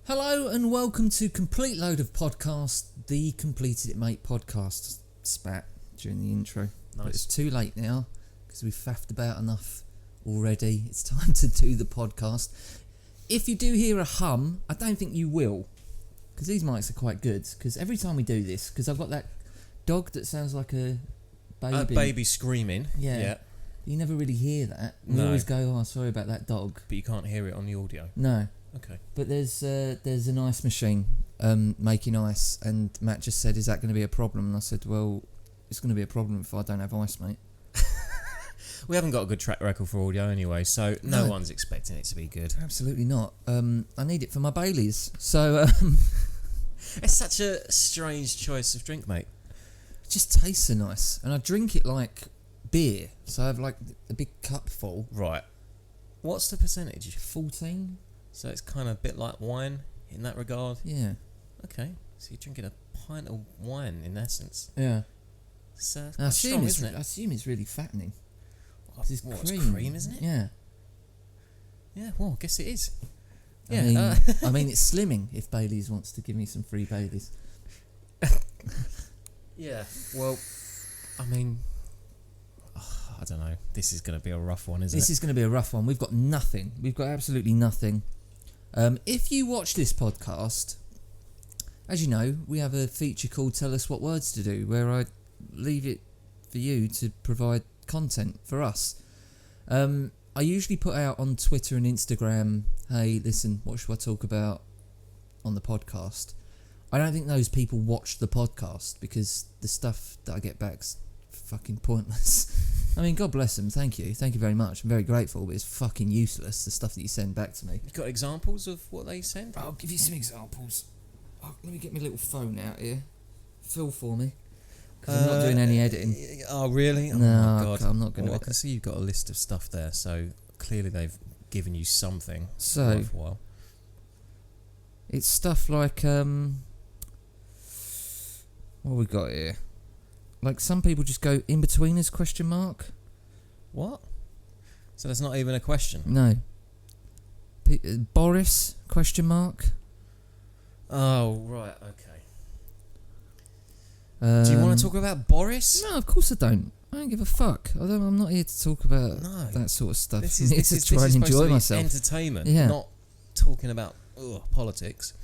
Hello and welcome to Complete Load of Podcast, the Completed It Mate podcast spat during the intro. Nice. But it's too late now because we've faffed about enough already. It's time to do the podcast. If you do hear a hum, I don't think you will, because these mics are quite good. Because every time we do this, because I've got that dog that sounds like a baby. A baby screaming. Yeah. You never really hear that. We No. always go, oh, sorry about that dog. But you can't hear it on the audio. No. Okay. But there's an ice machine making ice, and Matt just said, is that going to be a problem? And I said, well, it's going to be a problem if I don't have ice, mate. We haven't got a good track record for audio anyway, so no one's expecting it to be good. Absolutely not. I need it for my Baileys. So It's such a strange choice of drink, mate. it just tastes so nice. And I drink it like beer. So I have like a big cup full. Right. What's the percentage? 14? So it's kind of a bit like wine in that regard. Yeah. Okay. So you're drinking a pint of wine in essence. Yeah. So it's I quite strong, isn't I it? assume it's really fattening. It's cream, isn't it? Yeah. Yeah, well, I guess it is. I Yeah. mean, I mean, it's slimming if Baileys wants to give me some free Baileys. Yeah, well, I mean, I don't know. This is going to be a rough one, isn't it? This is going to be a rough one. We've got nothing. We've got absolutely nothing. If you watch this podcast, as you know, we have a feature called Tell Us What Words to Do, where I leave it for you to provide content for us. I usually put out on Twitter and Instagram, hey, listen, what should I talk about on the podcast? I don't think those people watch the podcast because the stuff that I get back's fucking pointless. I mean, God bless them, thank you very much, I'm very grateful, but it's fucking useless, the stuff that you send back to me. You got examples of what they send? I'll give you some examples. Let me get my little phone out here. Fill for me. Because I'm not doing any editing. Oh, really? Oh, No, my God. I'm not going to. Well, I can see you've got a list of stuff there, so clearly they've given you something So, worthwhile. it's stuff like, what we got here? Like, some people just go, in-betweeners, question mark? What? So that's not even a question? No. Boris, question mark? Oh, right, okay. Do you want to talk about Boris? No, of course I don't. I don't give a fuck. I'm not here to talk about that sort of stuff. This I'm here to try and enjoy myself. Entertainment, Yeah. not talking about politics.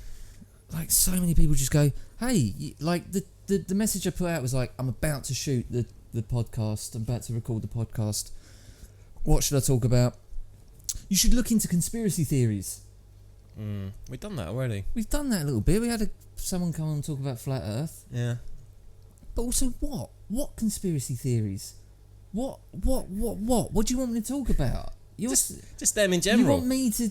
Like, so many people just go, hey, like, the message I put out was like, I'm about to shoot the podcast, I'm about to record the podcast, what should I talk about? You should look into conspiracy theories. We've done that already. We've done that a little bit. We had someone come on and talk about flat earth. Yeah. But also, what conspiracy theories? What do you want me to talk about? Just them in general. You want me to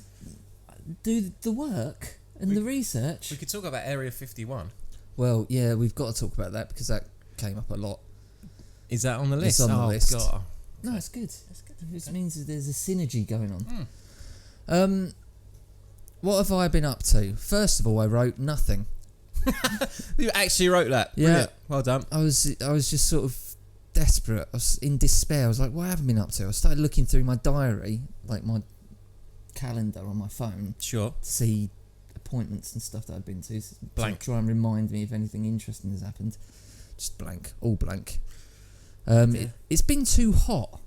do the work and the research? We could talk about Area 51. Well, yeah, we've got to talk about that because that came up a lot. Is that on the list? It's on the list. God. No, it's good. It's good. It means that there's a synergy going on. What have I been up to? First of all, I wrote nothing. You actually wrote that? Yeah. Brilliant. Well done. I was just sort of desperate. I was in despair. I was like, what have I been up to? I started looking through my diary, like my calendar on my phone, Sure. to see appointments and stuff that I'd been to. Blank. To try and remind me if anything interesting has happened. Just blank. All blank. It's been too hot.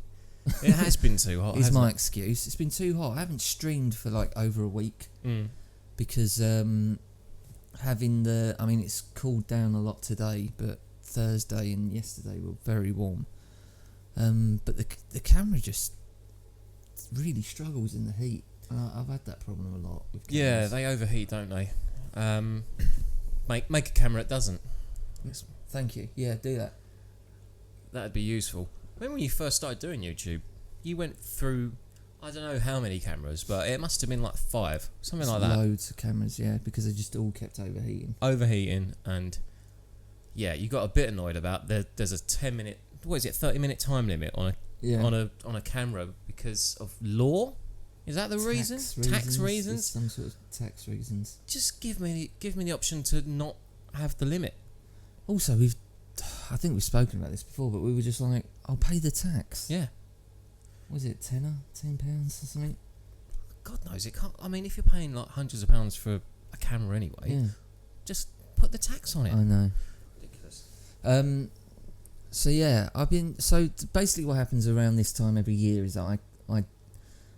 It has been too hot. Is my it? excuse. It's been too hot. I haven't streamed for like over a week because having it's cooled down a lot today, but Thursday and yesterday were very warm. But the camera just really struggles in the heat. I've had that problem a lot with cameras. Yeah, they overheat, don't they? Make a camera that doesn't. Thank you. Yeah, do that. That'd be useful. When you first started doing YouTube, you went through, I don't know how many cameras, but it must have been like 5, something like that. Loads of cameras, yeah, because they just all kept overheating. And yeah, you got a bit annoyed about there's a 10-minute, 30-minute time limit on a camera because of law. Is that the reason? Tax reasons? Some sort of tax reasons. Just give me the option to not have the limit. Also, I think we've spoken about this before, but we were just like, I'll pay the tax. Yeah. Was it £10 or something? God knows, it can't. I mean, if you're paying like hundreds of pounds for a camera anyway, just put the tax on it. I know. Ridiculous. So yeah, basically what happens around this time every year is that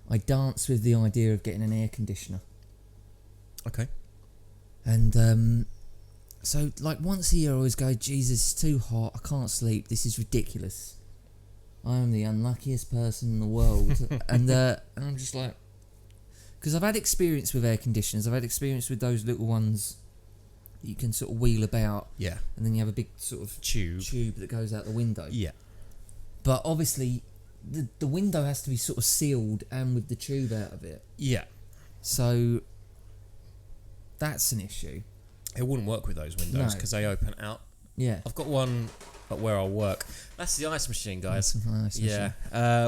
I dance with the idea of getting an air conditioner. Okay. And so like once a year I always go, Jesus, it's too hot, I can't sleep, this is ridiculous. I am the unluckiest person in the world. and I'm just like, because I've had experience with air conditioners, I've had experience with those little ones that you can sort of wheel about. Yeah. And then you have a big sort of tube that goes out the window. Yeah. But obviously the window has to be sort of sealed and with the tube out of it. Yeah. So that's an issue. It wouldn't work with those windows because they open out. Yeah. I've got one at where I work. That's the ice machine, guys. Nice Yeah.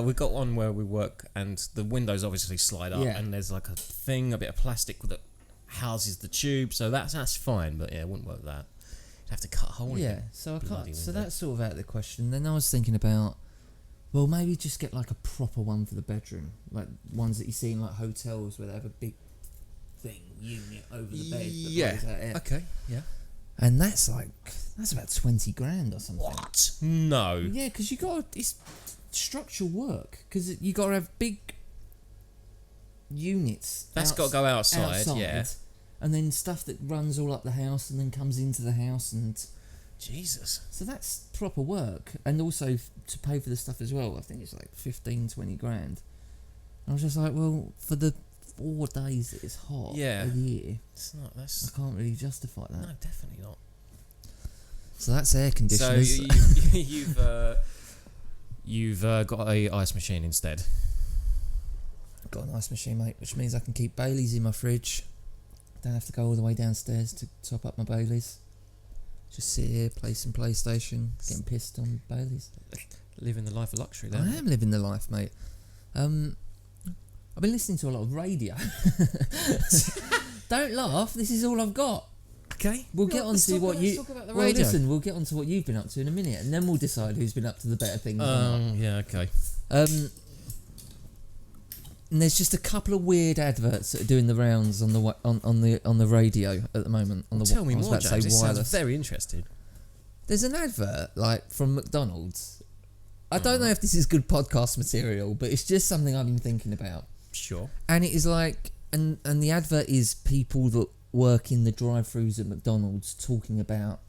We've got one where we work and the windows obviously slide up and there's like a thing, a bit of plastic that houses the tube, so that's fine, but yeah, it wouldn't work with that. You'd have to cut a hole in it. So that's sort of out of the question. Then I was thinking about, well, maybe just get like a proper one for the bedroom, like ones that you see in like hotels where they have a big unit over the bed. Yeah. Okay. Yeah. And that's about 20 grand or something. What? No. Yeah, because it's structural work, because you got to have big units. That's got to go outside, yeah. And then stuff that runs all up the house and then comes into the house, and Jesus. so that's proper work. And also to pay for the stuff as well, I think it's like 15-20 grand. And I was just like, well, for the 4 days that it's hot a year, I can't really justify that. No, definitely not. So that's air conditioners. So you've got a ice machine instead. Got an ice machine, mate, which means I can keep Baileys in my fridge. Don't have to go all the way downstairs to top up my Baileys. Just sit here, play some PlayStation, getting pissed on Baileys. Living the life of luxury there. I am living the life, mate. I've been listening to a lot of radio. Don't laugh, this is all I've got. Okay. We'll get on to what you... Talk about the well, radio. listen, we'll get on to what you've been up to in a minute, and then we'll decide who's been up to the better things. Yeah, okay. And there's just a couple of weird adverts that are doing the rounds on the radio at the moment. Tell me more, James. This wireless. sounds very interesting. There's an advert like from McDonald's. I don't know if this is good podcast material, but it's just something I've been thinking about. Sure. And it is like, and the advert is people that work in the drive-thrus at McDonald's talking about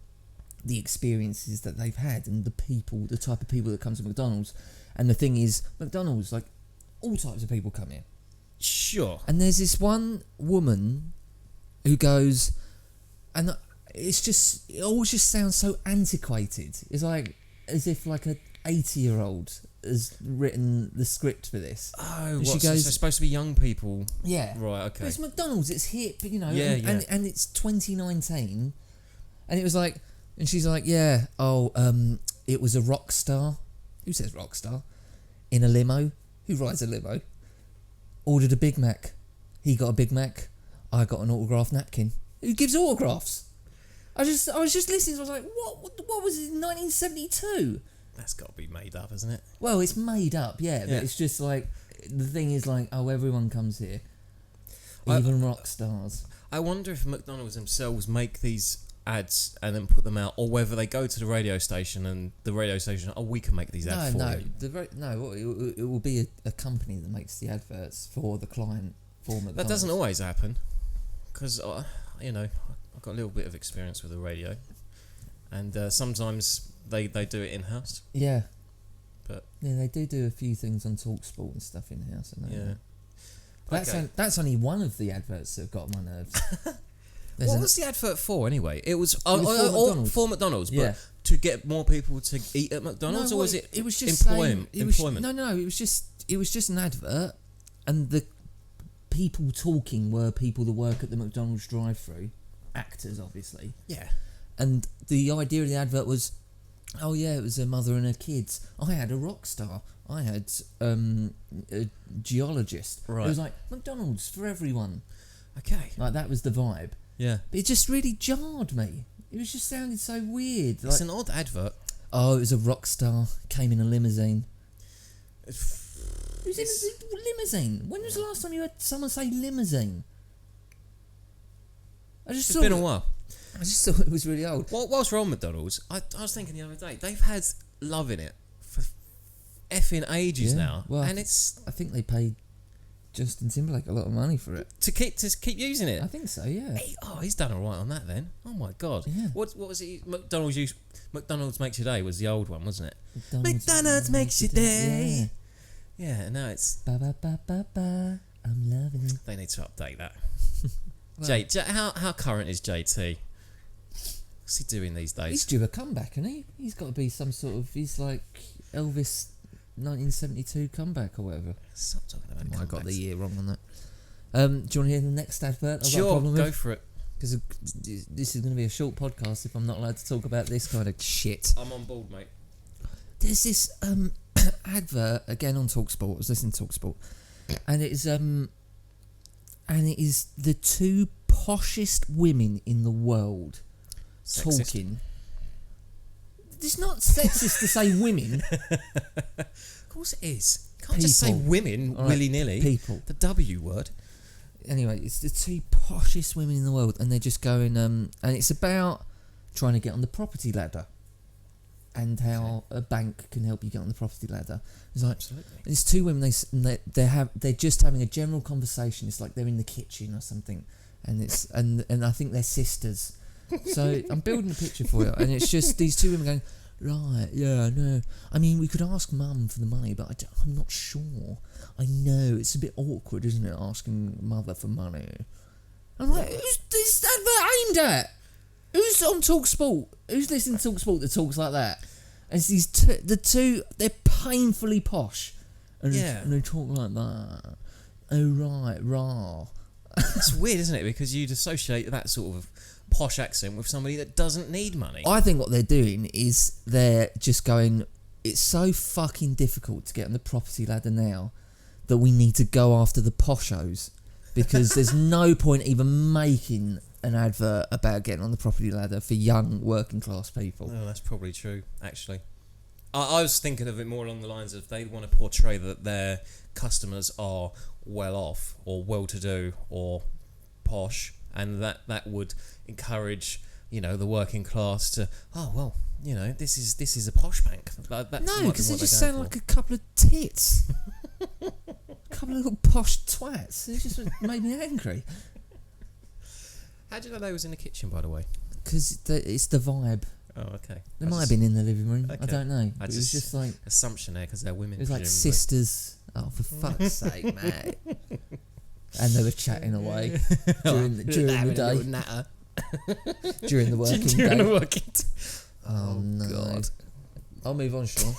the experiences that they've had and the type of people that come to McDonald's. And the thing is, McDonald's, like, all types of people come here. Sure. And there's this one woman who goes, and it always just sounds so antiquated. It's like as if like a 80-year-old has written the script for this. Oh, she so goes, it's supposed to be young people. Yeah. Right, okay. But it's McDonald's, it's hip, you know, Yeah, and it's 2019. And it was like, and she's like, yeah, it was a rock star. Who says rock star? In a limo. Who rides a limo? Ordered a Big Mac. He got a Big Mac. I got an autograph napkin. Who gives autographs? I was just listening. I was like, what was it in 1972? That's got to be made up, isn't it? Well, it's made up, yeah. But it's just like, the thing is like, oh, everyone comes here. Even rock stars. I wonder if McDonald's themselves make these ads and then put them out, or whether they go to the radio station and the radio station, we can make these ads for you. It will be a company that makes the adverts for the client for McDonald's. That doesn't always happen, because I've got a little bit of experience with the radio, and sometimes they do it in house. Yeah, but yeah, they do a few things on TalkSport and stuff in house. I know. Yeah, that's only one of the adverts that have got my nerves. What was the advert for anyway? It was for McDonald's, but to get more people to eat at McDonald's, or was it? It was just employment. No. It was just an advert, and the people talking were people that work at the McDonald's drive-thru, actors, obviously. Yeah. And the idea of the advert was, oh yeah, it was a mother and her kids. I had a rock star. I had a geologist. Right. It was like McDonald's for everyone. Okay. Like that was the vibe. Yeah. But it just really jarred me. It was just sounding so weird. It's an odd advert. Oh, it was a rock star. Came in a limousine. Who's in a limousine? When was the last time you heard someone say limousine? It's been a while. I just thought it was really old. Whilst we're on McDonald's, I was thinking the other day, they've had Love in It for effing ages now. Well, and it's... I think they paid Justin Timberlake a lot of money for it. To keep using it? I think so, yeah. He's done alright on that then. Oh my God. Yeah. What was it? McDonald's Makes Your Day was the old one, wasn't it? McDonald's makes your day. Yeah, and now it's... Ba ba ba ba ba. I'm loving it. They need to update that. Well, how current is JT? What's he doing these days? He's due a comeback, isn't he? He's got to be some sort of... He's like Elvis 1972 comeback or whatever. Stop talking about comebacks. I got the year wrong on that. Do you want to hear the next advert? Sure, go for it. Because this is going to be a short podcast if I'm not allowed to talk about this kind of shit. I'm on board, mate. There's this advert again on TalkSport. I was listening to TalkSport, and it is the two poshest women in the world talking. It's not sexist to say women. Of course it is. You can't just say women willy-nilly. People. The W word. Anyway, it's the two poshest women in the world, and they're just going, and it's about trying to get on the property ladder, and how a bank can help you get on the property ladder. It's like, absolutely. It's two women. They're just having a general conversation. It's like they're in the kitchen or something, and I think they're sisters. So I'm building a picture for you, and it's just these two women going, right, yeah, no. I mean, we could ask Mum for the money, but I'm not sure. I know, it's a bit awkward, isn't it, asking Mother for money? I'm like, who's this advert aimed at? Who's on TalkSport? Who's listening to TalkSport that talks like that? And it's these they're painfully posh. And they talk like that. Oh, right, rah. It's weird, isn't it? Because you'd associate that sort of posh accent with somebody that doesn't need money. I think what they're doing is they're just going, it's so fucking difficult to get on the property ladder now that we need to go after the poshos, because there's no point even making an advert about getting on the property ladder for young working class people. Oh, that's probably true, actually. I was thinking of it more along the lines of they want to portray that their customers are well off or well-to-do or posh, and that would encourage, the working class to, oh well, this is a posh bank. No, because they just sound like a couple of tits, a couple of little posh twats. It just made me angry. How did I know it was in the kitchen, by the way? Because it's the vibe. Oh, okay. They might have been in the living room. Okay. I don't know. It was just like assumption there because they're women. It was like sisters. Oh, for fuck's sake, mate! And they were chatting away during the day. During the working day. Oh no! God. I'll move on, Sean.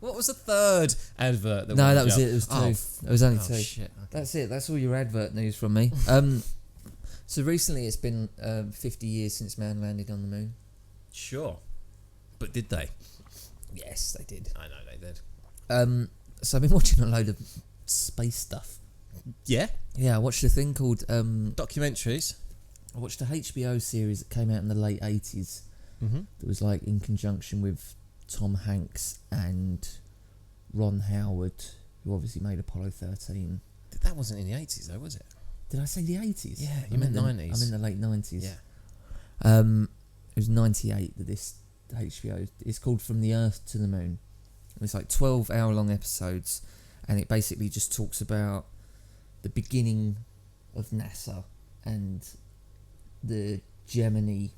What was the third advert? That was it. It was two. It was only two. Shit. Okay. That's it. That's all your advert news from me. So recently, it's been 50 years since man landed on the moon. Sure, but did they? Yes, they did. I know they did. So I've been watching a load of space stuff. Yeah? Yeah, I watched a thing called... documentaries? I watched a HBO series that came out in the late 80s. Mm-hmm. That was like in conjunction with Tom Hanks and Ron Howard, who obviously made Apollo 13. That wasn't in the 80s though, was it? Did I say the 80s? Yeah, you meant 90s. I'm in the late 90s. Yeah. It was 98 that this HBO... It's called From the Earth to the Moon. It's like 12-hour-long episodes, and it basically just talks about the beginning of NASA and the Gemini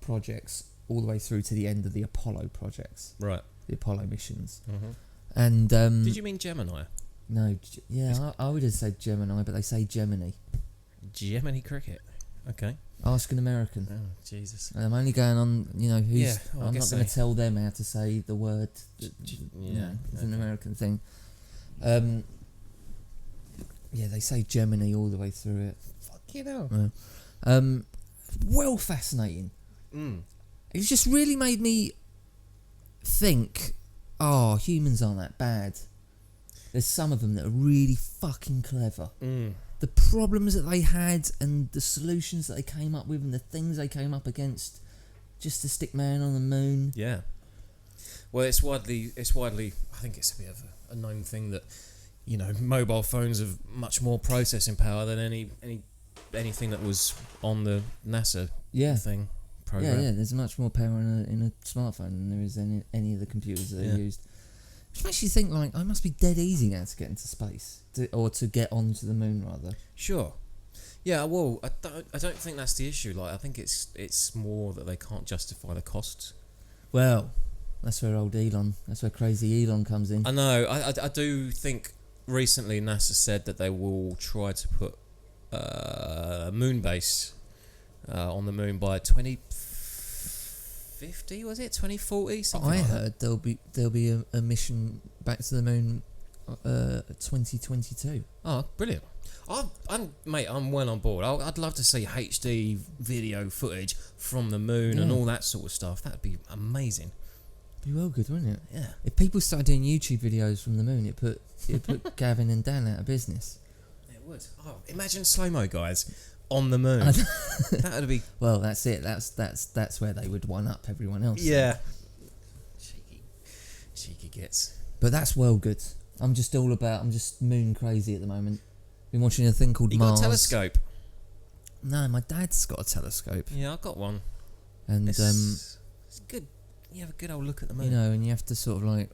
projects all the way through to the end of the Apollo projects. Right. The Apollo missions. Mm-hmm. And did you mean Gemini? No, I would have said Gemini, but they say Gemini. Gemini cricket. Okay. Ask an American. Oh, Jesus. And I'm only going on, who's... Yeah, I'm not going to tell them how to say the word. It's an American thing. Yeah, they say Gemini all the way through it. Fuck you know. Well, fascinating. Mm. It's just really made me think, humans aren't that bad. There's some of them that are really fucking clever. Mm. the problems that they had and the solutions that they came up with and the things they came up against just to stick man on the moon. Yeah. Well, it's widely. I think it's a bit of a known thing that, you know, mobile phones have much more processing power than anything that was on the NASA thing program. Yeah. There's much more power in a smartphone than there is in any of the computers that are used. Which makes you think, like, I must be dead easy now to get into space, or to get onto the moon, rather. Sure. Yeah. Well, I don't think that's the issue. Like, I think it's more that they can't justify the costs. Well, that's where crazy Elon comes in. I know. I do think recently NASA said that they will try to put a moon base on the moon by 2050, was it 2040? Something. I heard there'll be a mission back to the moon 2022. Oh, brilliant! I'm well on board. I'd love to see HD video footage from the moon and all that sort of stuff. That'd be amazing. Be well good, wouldn't it? Yeah. If people started doing YouTube videos from the moon, it put Gavin and Dan out of business. It would. Oh, imagine slow-mo guys on the moon. That would be. Well, that's it. That's where they would one up everyone else. Yeah. Cheeky gits. But that's well good. I'm just moon crazy at the moment. Been watching a thing called Mars. You got a telescope? No, my dad's got a telescope. Yeah, I've got one. And it's good. You have a good old look at the moon. You know, and you have to sort of like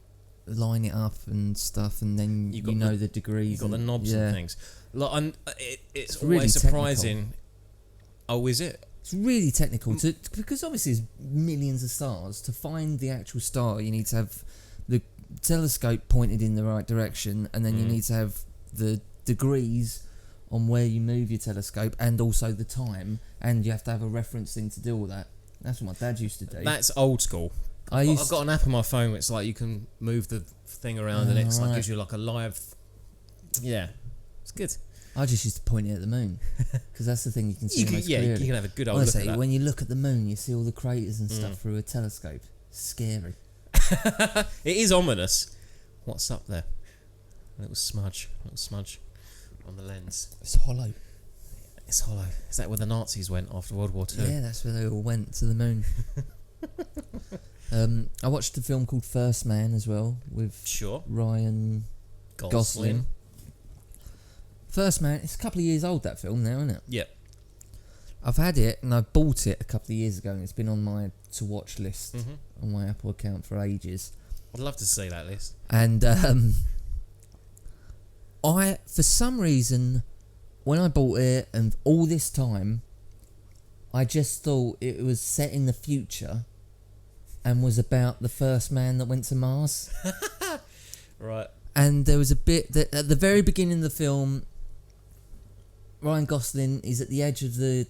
line it up and stuff, and then you know the degrees. You've got the knobs and things. Like, it's always really surprising. Technical. Oh, is it? It's really technical because obviously there's millions of stars. To find the actual star, you need to have the telescope pointed in the right direction, and then you need to have the degrees on where you move your telescope, and also the time, and you have to have a reference thing to do all that. That's what my dad used to do. That's old school. I've got an app on my phone where it's like you can move the thing around and it's like gives you like a live. Yeah, it's good. I just used to point it at the moon because that's the thing you can see most clearly. You can have a good old look at that. When you look at the moon, you see all the craters and stuff through a telescope. Scary. It is ominous. What's up there? A little smudge on the lens. It's hollow. It's hollow. Is that where the Nazis went after World War II? Yeah, that's where they all went, to the moon. I watched a film called First Man as well with Ryan Gosling. First Man, it's a couple of years old, that film now, isn't it? Yep. I've had it and I bought it a couple of years ago and it's been on my to watch list on my Apple account for ages. I'd love to see that list. And I, for some reason, when I bought it and all this time, I just thought it was set in the future and was about the first man that went to Mars. Right. And there was a bit that at the very beginning of the film, Ryan Gosling is at the edge of the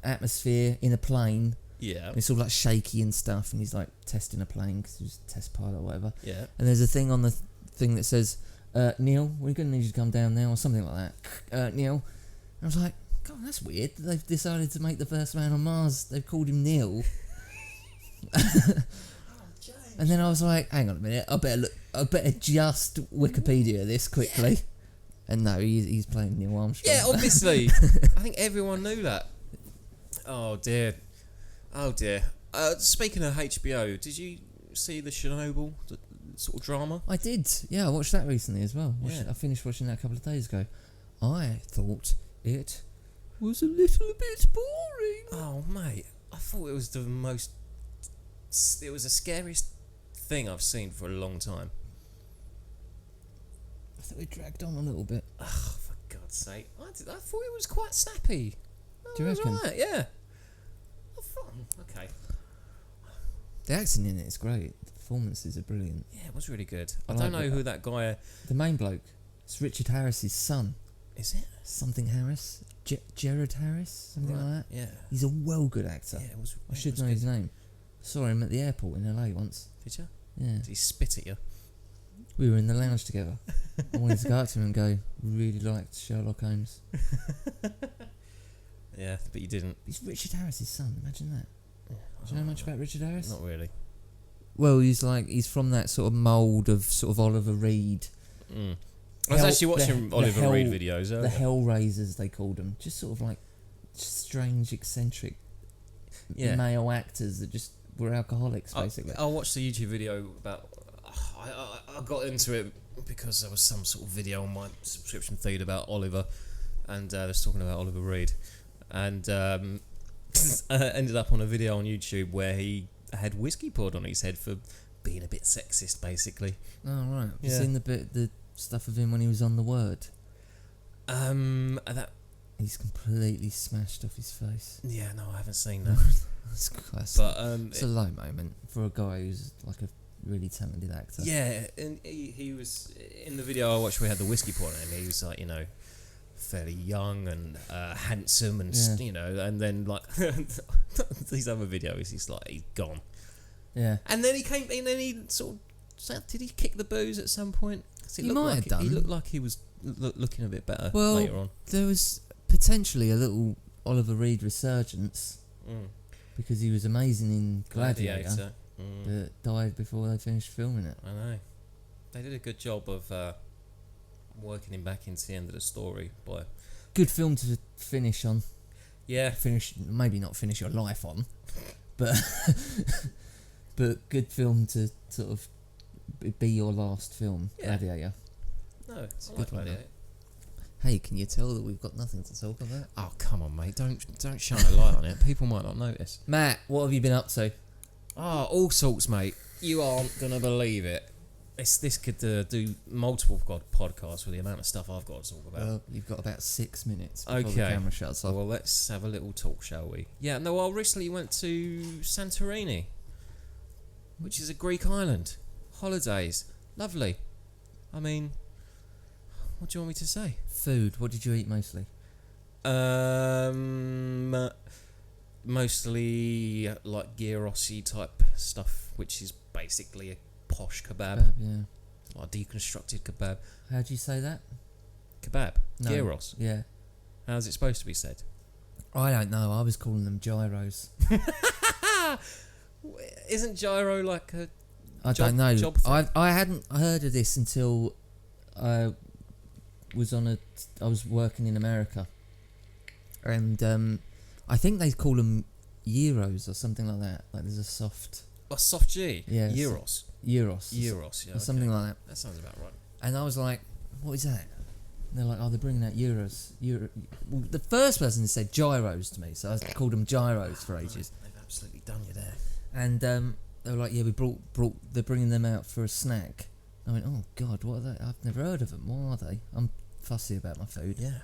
atmosphere in a plane. Yeah. It's all like shaky and stuff, and he's like testing a plane because he was a test pilot or whatever. Yeah. And there's a thing on the thing that says, Neil, we're going to need you to come down now, or something like that. Neil. And I was like, God, that's weird. They've decided to make the first man on Mars. They've called him Neil. And then I was like, hang on a minute, I better just Wikipedia this quickly. Yeah. And no, he's playing Neil Armstrong. Yeah, obviously. I think everyone knew that. Oh dear. Speaking of HBO, did you see the Chernobyl sort of drama? I did. Yeah, I watched that recently as well. I finished watching that a couple of days ago. I thought it was a little bit boring. Oh mate, I thought it was the scariest thing I've seen for a long time. I thought it dragged on a little bit. Oh, for God's sake. I thought it was quite snappy. Do you reckon? Right, yeah. Okay. The acting in it is great. The performances are brilliant. Yeah, it was really good. I don't know who that guy... The main bloke. It's Richard Harris's son. Is it? Something Harris? Jared Harris? Something like that? Yeah. He's a well good actor. Yeah, I should know his name. Saw him at the airport in LA once. Did you? Yeah. Did he spit at you? We were in the lounge together. I wanted to go up to him and go, really liked Sherlock Holmes. Yeah, but you didn't. He's Richard Harris's son, imagine that. Yeah, do you know much about Richard Harris? Not really. Well, he's from that sort of mould of sort of Oliver Reed. I was actually watching Oliver Reed videos. The Hellraisers, they called them. Just sort of like strange, eccentric male actors that just were alcoholics, basically. I watched the YouTube video about... I got into it because there was some sort of video on my subscription feed about Oliver, and they was talking about Oliver Reed, and ended up on a video on YouTube where he had whiskey poured on his head for being a bit sexist, basically. Oh, right. Have you seen the stuff of him when he was on The Word? He's completely smashed off his face. Yeah, no, I haven't seen that. That's classic. But it's a low moment for a guy who's like a really talented actor. Yeah, and he was in the video I watched. We had the whiskey poured on him. He was like, fairly young and handsome, and and then like these other videos, he's gone. Yeah, and then he sort of did he kick the booze at some point? He might have done. He looked like he was looking a bit better well, later on. There was potentially a little Oliver Reed resurgence because he was amazing in Gladiator. But died before they finished filming it. I know. They did a good job of working him back into the end of the story. But good film to finish on. Yeah. Maybe not finish your life on, but but good film to sort of be your last film. Yeah. Gladiator. No, it's a good Gladiator. Hey, can you tell that we've got nothing to talk about? Oh, come on, mate. Don't shine a light on it. People might not notice. Matt, what have you been up to? Oh, all sorts, mate. You aren't going to believe it. This could do multiple podcasts with the amount of stuff I've got to talk about. Well, you've got about 6 minutes before the camera shuts off. Well, let's have a little talk, shall we? Yeah, no, I recently went to Santorini, which is a Greek island. Holidays. Lovely. I mean, what do you want me to say? Food. What did you eat mostly? Mostly like gyrosi type stuff, which is basically a posh kebab. Yeah. Like a deconstructed kebab. How do you say that? Kebab. No. Gyros. Yeah. How's it supposed to be said? I don't know. I was calling them gyros. Isn't gyro like a I don't know. I hadn't heard of this until I was working in America, and I think they call them gyros or something like that. Like there's a soft G. Yeah. Gyros. Gyros. Yeah. Or something like that. That sounds about right. And I was like, what is that? And they're like, oh, they're bringing out euros. Well, the first person said gyros to me, so I called them gyros for ages. They've absolutely done you there. And they were like, yeah, we brought. They're bringing them out for a snack. I went, oh God, what are they? I've never heard of them. What are they? I'm fussy about my food. Yeah.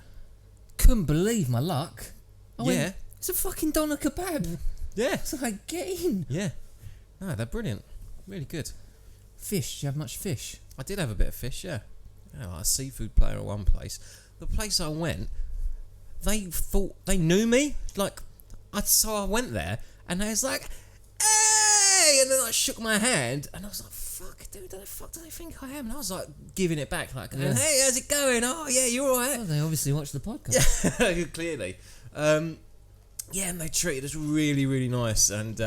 Couldn't believe my luck. I went, Yeah. It's a fucking doner kebab. Yeah. It's like, get in. Yeah. No, they're brilliant. Really good. Fish? Do you have much fish? I did have a bit of fish, yeah. Like a seafood player at one place. The place I went, they thought they knew me. So I went there, and they was like, "Hey!" And then I shook my hand, and I was like, "Fuck, dude, the fuck do they think I am?" And I was like, giving it back, like, Yeah. "Hey, how's it going? Oh, yeah, you all right?" Oh, they obviously watch the podcast. Yeah, clearly. Yeah, and they treated us really, really nice. And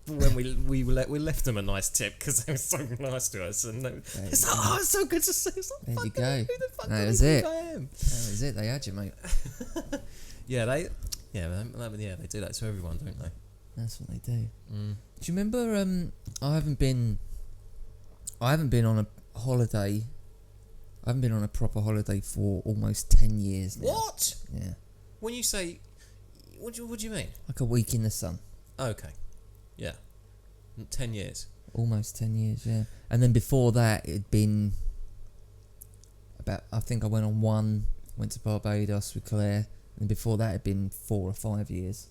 when we left them a nice tip because they were so nice to us. And it's like, oh, it's so good to see. It's like, there you fuck, go. who the fuck That do was you it. think I am? That was it. They had you, mate. They do that to everyone, don't they? That's what they do. Mm. Do you remember? I haven't been on a holiday. I haven't been on a proper holiday for almost 10 years now. What? Yeah. When you say, what do you mean? Like a week in the sun. Okay. Yeah. 10 years. Almost 10 years, yeah. And then before that, it'd been I think I went on one, went to Barbados with Claire, and before that it'd been 4 or 5 years.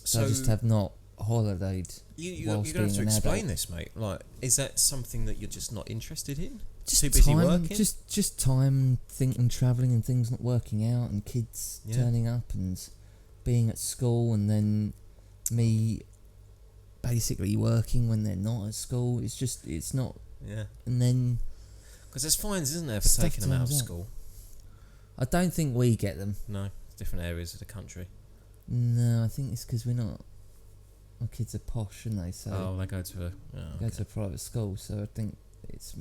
So I just have not holidayed. You're going to have to explain this, mate. Like, is that something that you're just not interested in? Just too busy time, working? Just time thinking, travelling and things not working out, and kids turning up and being at school, and then me basically working when they're not at school. It's not. Yeah. And then because there's fines, isn't there, for taking them out of school? I don't think we get them. No, different areas of the country. No, I think it's because we're not. Our kids are posh, aren't they? So they go to a go to a private school. So I think it's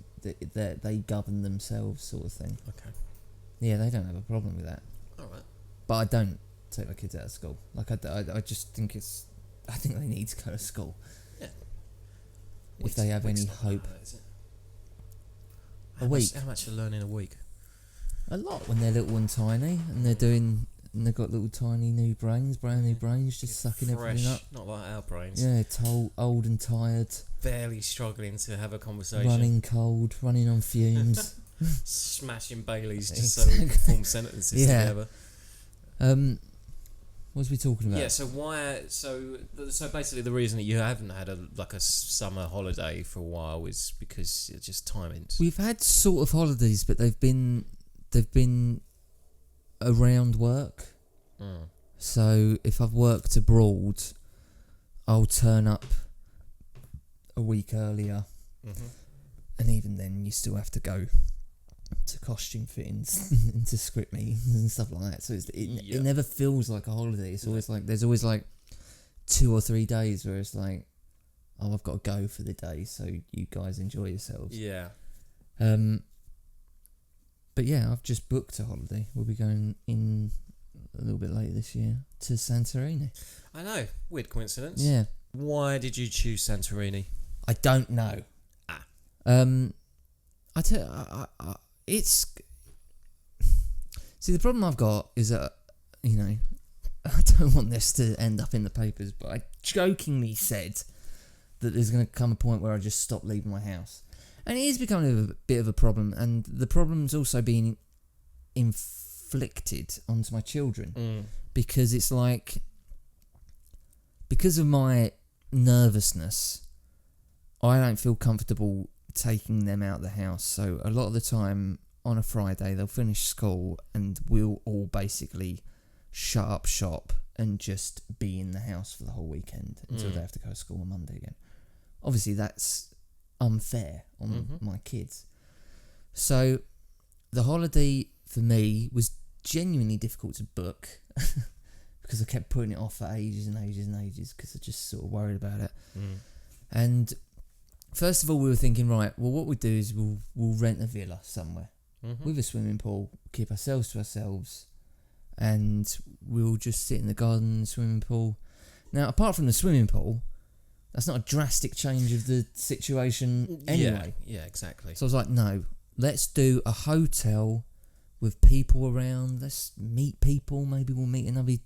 they govern themselves, sort of thing. Okay. Yeah, they don't have a problem with that. All right. But I don't take my kids out of school. Like I just think I think they need to go to school. Yeah. If they have any hope. A week. How much you learn in a week? A lot when they're little and tiny, and they've got little tiny new brains, brand new brains, just sucking everything up. Not like our brains. Yeah, old and tired. Barely struggling to have a conversation. Running cold, running on fumes. Smashing Baileys just so we can form sentences together. What was we talking about? Yeah, so why? So basically, the reason that you haven't had a summer holiday for a while is because it's just timings. We've had sort of holidays, but they've been around work. So if I've worked abroad, I'll turn up a week earlier, and even then, you still have to go to costume fittings and to script meetings and stuff like that. So it never feels like a holiday. It's always like there's always like 2 or 3 days where it's like, oh, I've got to go for the day, so you guys enjoy yourselves. Yeah. But yeah, I've just booked a holiday. We'll be going in a little bit later this year to Santorini. I know. Weird coincidence. Yeah. Why did you choose Santorini? I don't know. I tell it's... See, the problem I've got is that, I don't want this to end up in the papers, but I jokingly said that there's going to come a point where I just stop leaving my house. And it is becoming a bit of a problem, and the problem's also being inflicted onto my children. Because it's like... Because of my nervousness, I don't feel comfortable taking them out of the house. So a lot of the time on a Friday they'll finish school and we'll all basically shut up shop and just be in the house for the whole weekend until they have to go to school on Monday again. Obviously that's unfair on my kids. So the holiday for me was genuinely difficult to book because I kept putting it off for ages and ages and ages because I just sort of worried about it. And first of all, we were thinking, right, well, what we'll do is we'll rent a villa somewhere with a swimming pool, keep ourselves to ourselves, and we'll just sit in the garden and the swimming pool. Now, apart from the swimming pool, that's not a drastic change of the situation anyway. Yeah, exactly. So I was like, no, let's do a hotel with people around. Let's meet people. Maybe we'll meet another,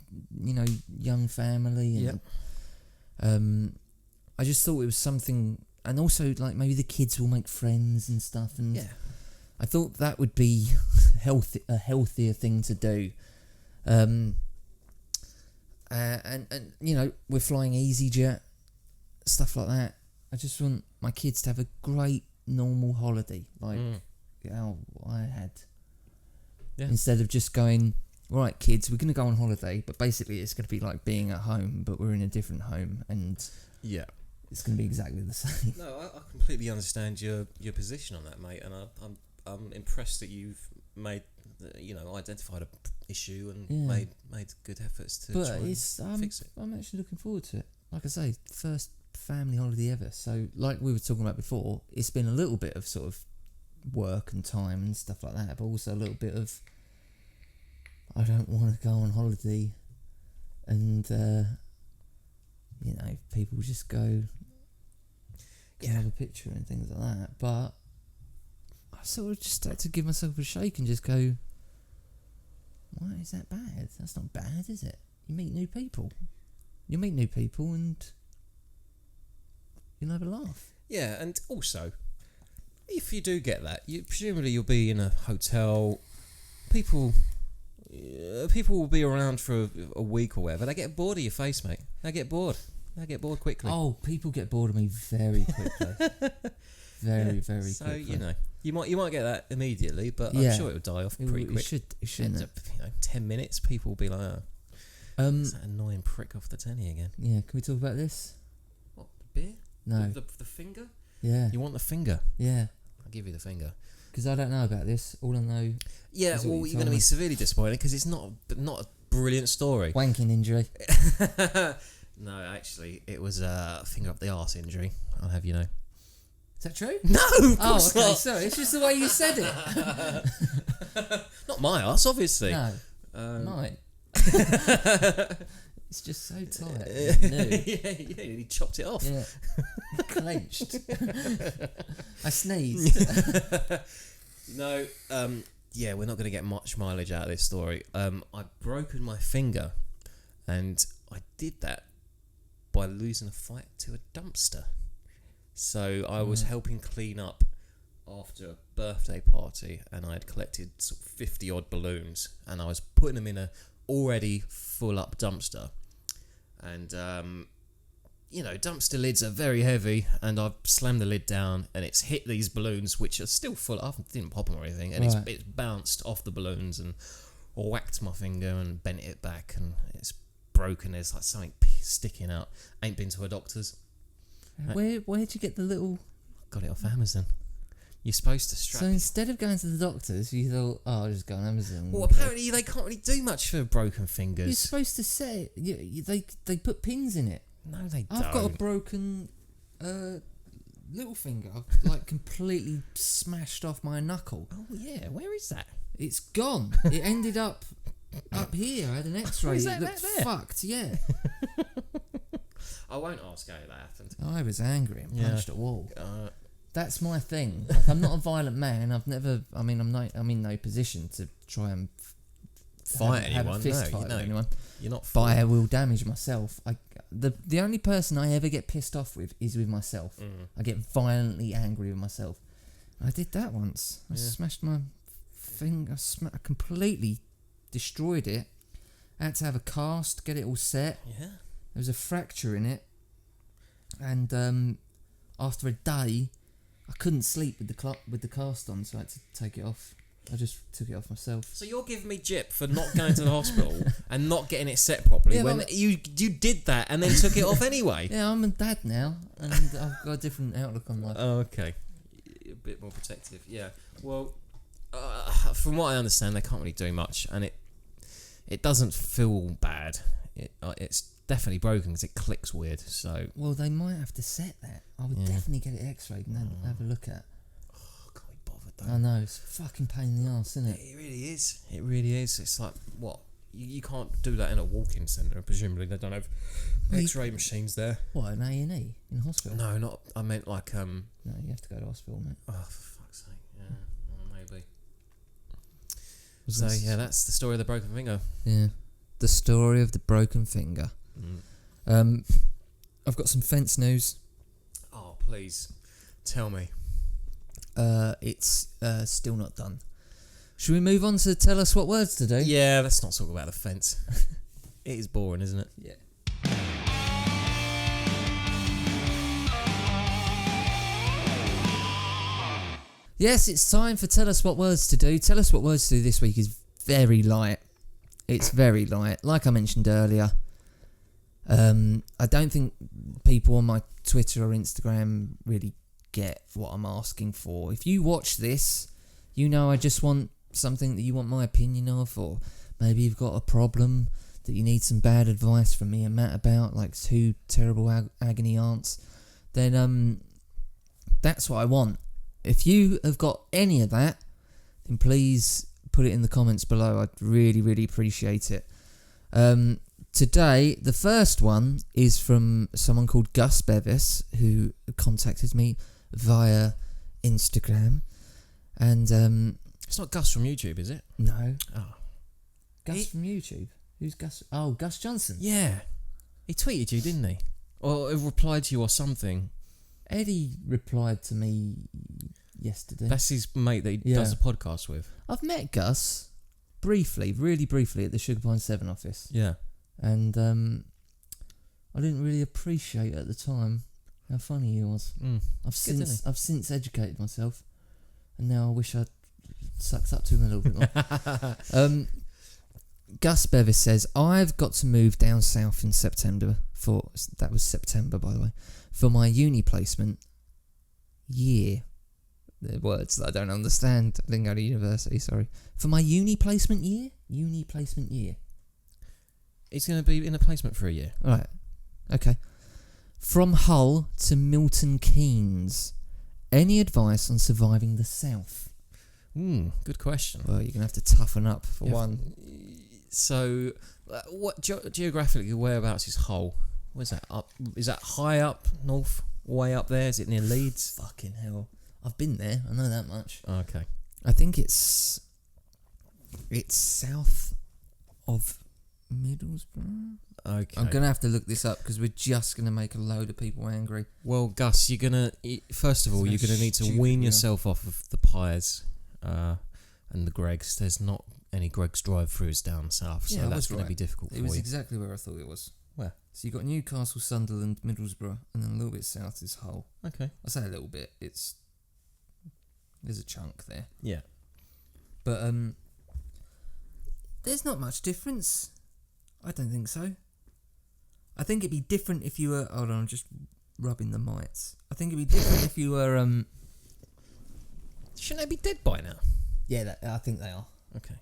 young family. And, I just thought it was something... And also, like, maybe the kids will make friends and stuff. And I thought that would be a healthier thing to do. And we're flying EasyJet, stuff like that. I just want my kids to have a great, normal holiday. Like, I had. Yeah. Instead of just going, right, kids, we're going to go on holiday. But basically, it's going to be like being at home, but we're in a different home. And... yeah. It's going to be exactly the same. No, I completely understand your position on that, mate, and I'm impressed that you've made, identified an issue and made good efforts to try and fix it. I'm actually looking forward to it. Like I say, first family holiday ever. So, like we were talking about before, it's been a little bit of sort of work and time and stuff like that, but also a little bit of I don't want to go on holiday and people just go have a picture and things like that. But I sort of just had to give myself a shake and just go, why is that bad? That's not bad, is it? You meet new people. And you'll have a laugh. Yeah, and also, if you do get that, presumably you'll be in a hotel. People will be around for a week or whatever. They get bored of your face, mate. They get bored quickly. Oh, people get bored of me very quickly. very quickly. So, you might get that immediately, but I'm sure it'll die off pretty quick. It should. 10 minutes, people will be like, it's that annoying prick off the tenny again. Yeah, can we talk about this? What, the beer? No. The finger? Yeah. You want the finger? Yeah. I'll give you the finger. Because I don't know about this. All I know... Yeah, well, you're going to be severely disappointed because it's not a brilliant story. Wanking injury. No, actually, it was a finger up the arse injury, I'll have you know. Is that true? No, of course okay, not. sorry. It's just the way you said it. Not my ass, obviously. No, mine. It's just so tight. Yeah, he chopped it off. Yeah, clenched. I sneezed. No, yeah, we're not going to get much mileage out of this story. I've broken my finger, and I did that by losing a fight to a dumpster. So I was helping clean up after a birthday party, and I had collected sort of 50 odd balloons, and I was putting them in a already full up dumpster. And dumpster lids are very heavy, and I've slammed the lid down, and it's hit these balloons, which are still full. I didn't pop them or anything, and it's bounced off the balloons and whacked my finger and bent it back, and it's broken. There's like something sticking out. Ain't been to a doctor's. Where'd you get the little? Got it off Amazon. You're supposed to strap. So instead of going to the doctors, you thought, I'll just go on Amazon. Well, apparently they can't really do much for broken fingers. You're supposed to set it. They put pins in it. No, they don't. I've got a broken little finger. I've completely smashed off my knuckle. Oh yeah, where is that? It's gone. It ended up here. I had an X-ray. Is It that looked there? fucked. Yeah. I won't ask how that happened. I was angry and punched a wall. That's my thing. Like, I'm not a violent man. I've never. I mean, I'm in no position to try and have a fist fight with anyone. You're not. But I will damage myself. The only person I ever get pissed off with is with myself. I get violently angry with myself. I did that once. I smashed my finger. I completely destroyed it. I had to have a cast, get it all set. Yeah. There was a fracture in it, and after a day, I couldn't sleep with the cast on, so I had to take it off. I just took it off myself. So you're giving me jip for not going to the hospital and not getting it set properly when you did that and then took it off anyway. Yeah, I'm a dad now, and I've got a different outlook on life. Oh, okay. A bit more protective, yeah. Well, from what I understand, they can't really do much, and it doesn't feel bad. It's definitely broken because it clicks weird. So they might have to set that. I would definitely get it X-rayed and then have a look at. Oh, can't be bothered though. I know, it's a fucking pain in the arse, isn't it? It really is. It really is. It's like what you can't do that in a walk-in centre. Presumably they don't have X-ray machines there. What, an A&E in hospital? No, not. I meant like No, you have to go to hospital, mate. Oh, for fuck's sake! Yeah, maybe. So yeah, that's the story of the broken finger. Yeah, the story of the broken finger. I've got some fence news. Oh, please tell me. It's still not done. Should we move on to tell us what words to do? Yeah, let's not talk about the fence. It is boring, isn't it? Yeah. Yes, it's time for Tell Us What Words to Do. Tell Us What Words to Do this week is very light. It's very light. Like I mentioned earlier, I don't think people on my Twitter or Instagram really get what I'm asking for. If you watch this, you know I just want something that you want my opinion of, or maybe you've got a problem that you need some bad advice from me and Matt about, like two terrible agony aunts, then that's what I want. If you have got any of that, then please put it in the comments below. I'd really, really appreciate it. Today, the first one is from someone called Gus Bevis, who contacted me via Instagram. And it's not Gus from YouTube, is it? No. Oh. Gus from YouTube? Who's Gus? Oh, Gus Johnson. Yeah. He tweeted you, didn't he? Or replied to you or something. Eddie replied to me yesterday. That's his mate that he does the podcast with. I've met Gus briefly, really briefly, at the Sugar Pine 7 office. Yeah. And I didn't really appreciate at the time how funny he was. I've since educated myself, and now I wish I'd sucked up to him a little bit more. Gus Bevis says, I've got to move down south in September that was September, by the way, for my uni placement year. The words that I don't understand. I didn't go to university, sorry. For my uni placement year? Uni placement year. He's going to be in a placement for a year. Right. Okay. From Hull to Milton Keynes, Any advice on surviving the South? Good question. Well, you're going to have to toughen up for one. So, what geographically, whereabouts is Hull? Where's that up? Is that high up north, way up there? Is it near Leeds? Fucking hell. I've been there. I know that much. Okay. I think it's south of Middlesbrough. Okay. I'm going to have to look this up because we're just going to make a load of people angry. Well, Gus, you're going to... First of all, you're going to need to wean yourself off of the pies and the Greggs. There's not any Greggs drive-thrus down south, so that's going to be difficult for you. It was exactly where I thought it was. Where? So you've got Newcastle, Sunderland, Middlesbrough, and then a little bit south is Hull. Okay. I say a little bit. There's a chunk there. Yeah. But there's not much difference. I don't think so. I think it'd be different if you were... Hold on, I'm just rubbing the mites. I think it'd be different if you were... Shouldn't they be dead by now? Yeah, I think they are. Okay.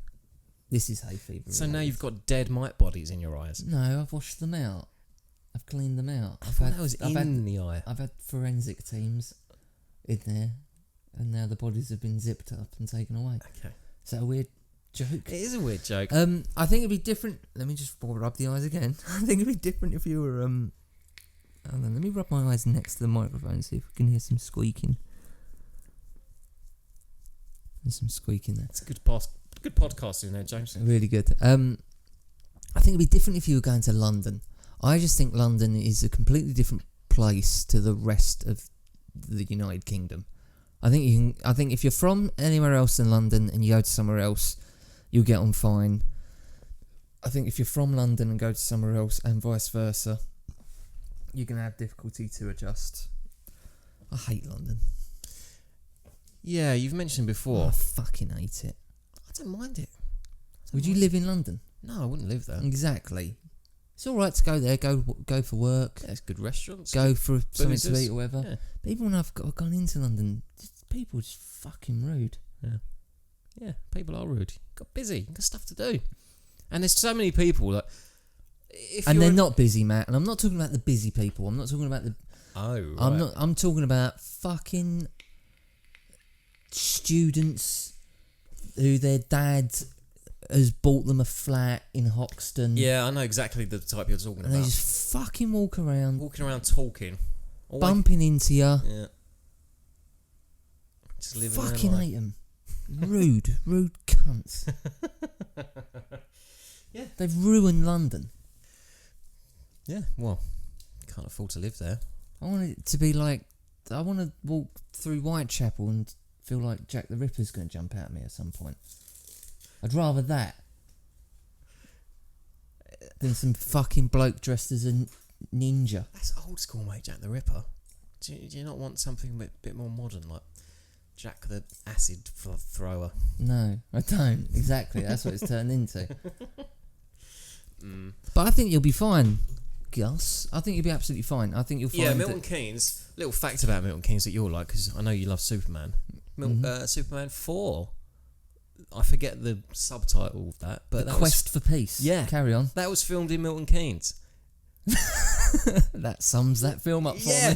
This is hay fever. So now you've got dead mite bodies in your eyes? No, I've washed them out. I've cleaned them out. I thought that was in the eye. I've had forensic teams in there, and now the bodies have been zipped up and taken away. Okay. Is that a weird joke? It is a weird joke. I think it'd be different. Let me just rub the eyes again. I think it'd be different if you were Hold on, let me rub my eyes next to the microphone and see if we can hear some squeaking. There's some squeaking there. It's a good podcasting there, James. Really good. I think it'd be different if you were going to London. I just think London is a completely different place to the rest of the United Kingdom. I think if you're from anywhere else than London and you go to somewhere else, you'll get on fine. I think if you're from London and go to somewhere else and vice versa, you're going to have difficulty to adjust. I hate London. Yeah, you've mentioned before. I fucking hate it. I don't mind it. Would you live in London? No, I wouldn't live there. Exactly. It's all right to go there, go for work. Yeah, it's good restaurants. Go for something to eat or whatever. Yeah. But even when I've gone into London, people are just fucking rude. Yeah, people are rude. Got busy, got stuff to do. And there's so many people that... They're not busy, Matt. And I'm not talking about the busy people. I'm not talking about the... Oh, right. I'm talking about fucking students who their dad has bought them a flat in Hoxton. Yeah, I know exactly the type you're talking about. And they just fucking walk around. Walking around talking. Bumping into you. Yeah. Just living fucking their life. hate them. Rude cunts. Yeah. They've ruined London. Yeah, well, can't afford to live there. I want it to be like... I want to walk through Whitechapel and feel like Jack the Ripper's going to jump out at me at some point. I'd rather that than some fucking bloke dressed as a ninja. That's old school, mate, Jack the Ripper. Do you not want something a bit more modern, like Jack the Acid Thrower? No, I don't. Exactly, that's what it's turned into. But I think you'll be fine, Gus. I think you'll be absolutely fine. I think you'll find... Yeah, Milton Keynes. Little fact about Milton Keynes that you'll like, because I know you love Superman. Superman 4. I forget the subtitle of that, but The Quest for Peace. Yeah, carry on. That was filmed in Milton Keynes. That sums that film up for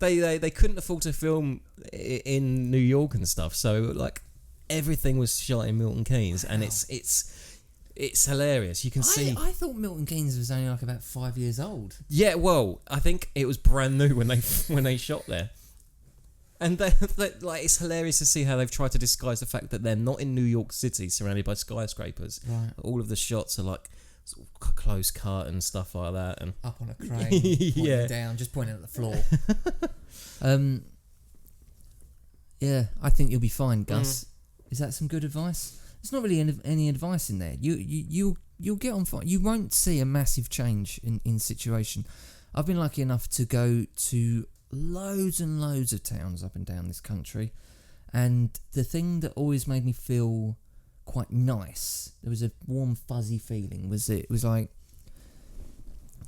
me. They couldn't afford to film in New York and stuff, so like everything was shot in Milton Keynes, and it's hilarious. You can see. I thought Milton Keynes was only like about 5 years old. Yeah, well, I think it was brand new when they shot there. And they like it's hilarious to see how they've tried to disguise the fact that they're not in New York City, surrounded by skyscrapers. Right. All of the shots are like sort of close cut and stuff like that, and up on a crane, pointing down, just pointing at the floor. Yeah, I think you'll be fine, Gus. Is that some good advice? There's not really any advice in there. You'll get on fine. You won't see a massive change in situation. I've been lucky enough to go to loads and loads of towns up and down this country, and the thing that always made me feel quite nice, there was a warm fuzzy feeling, was it was like,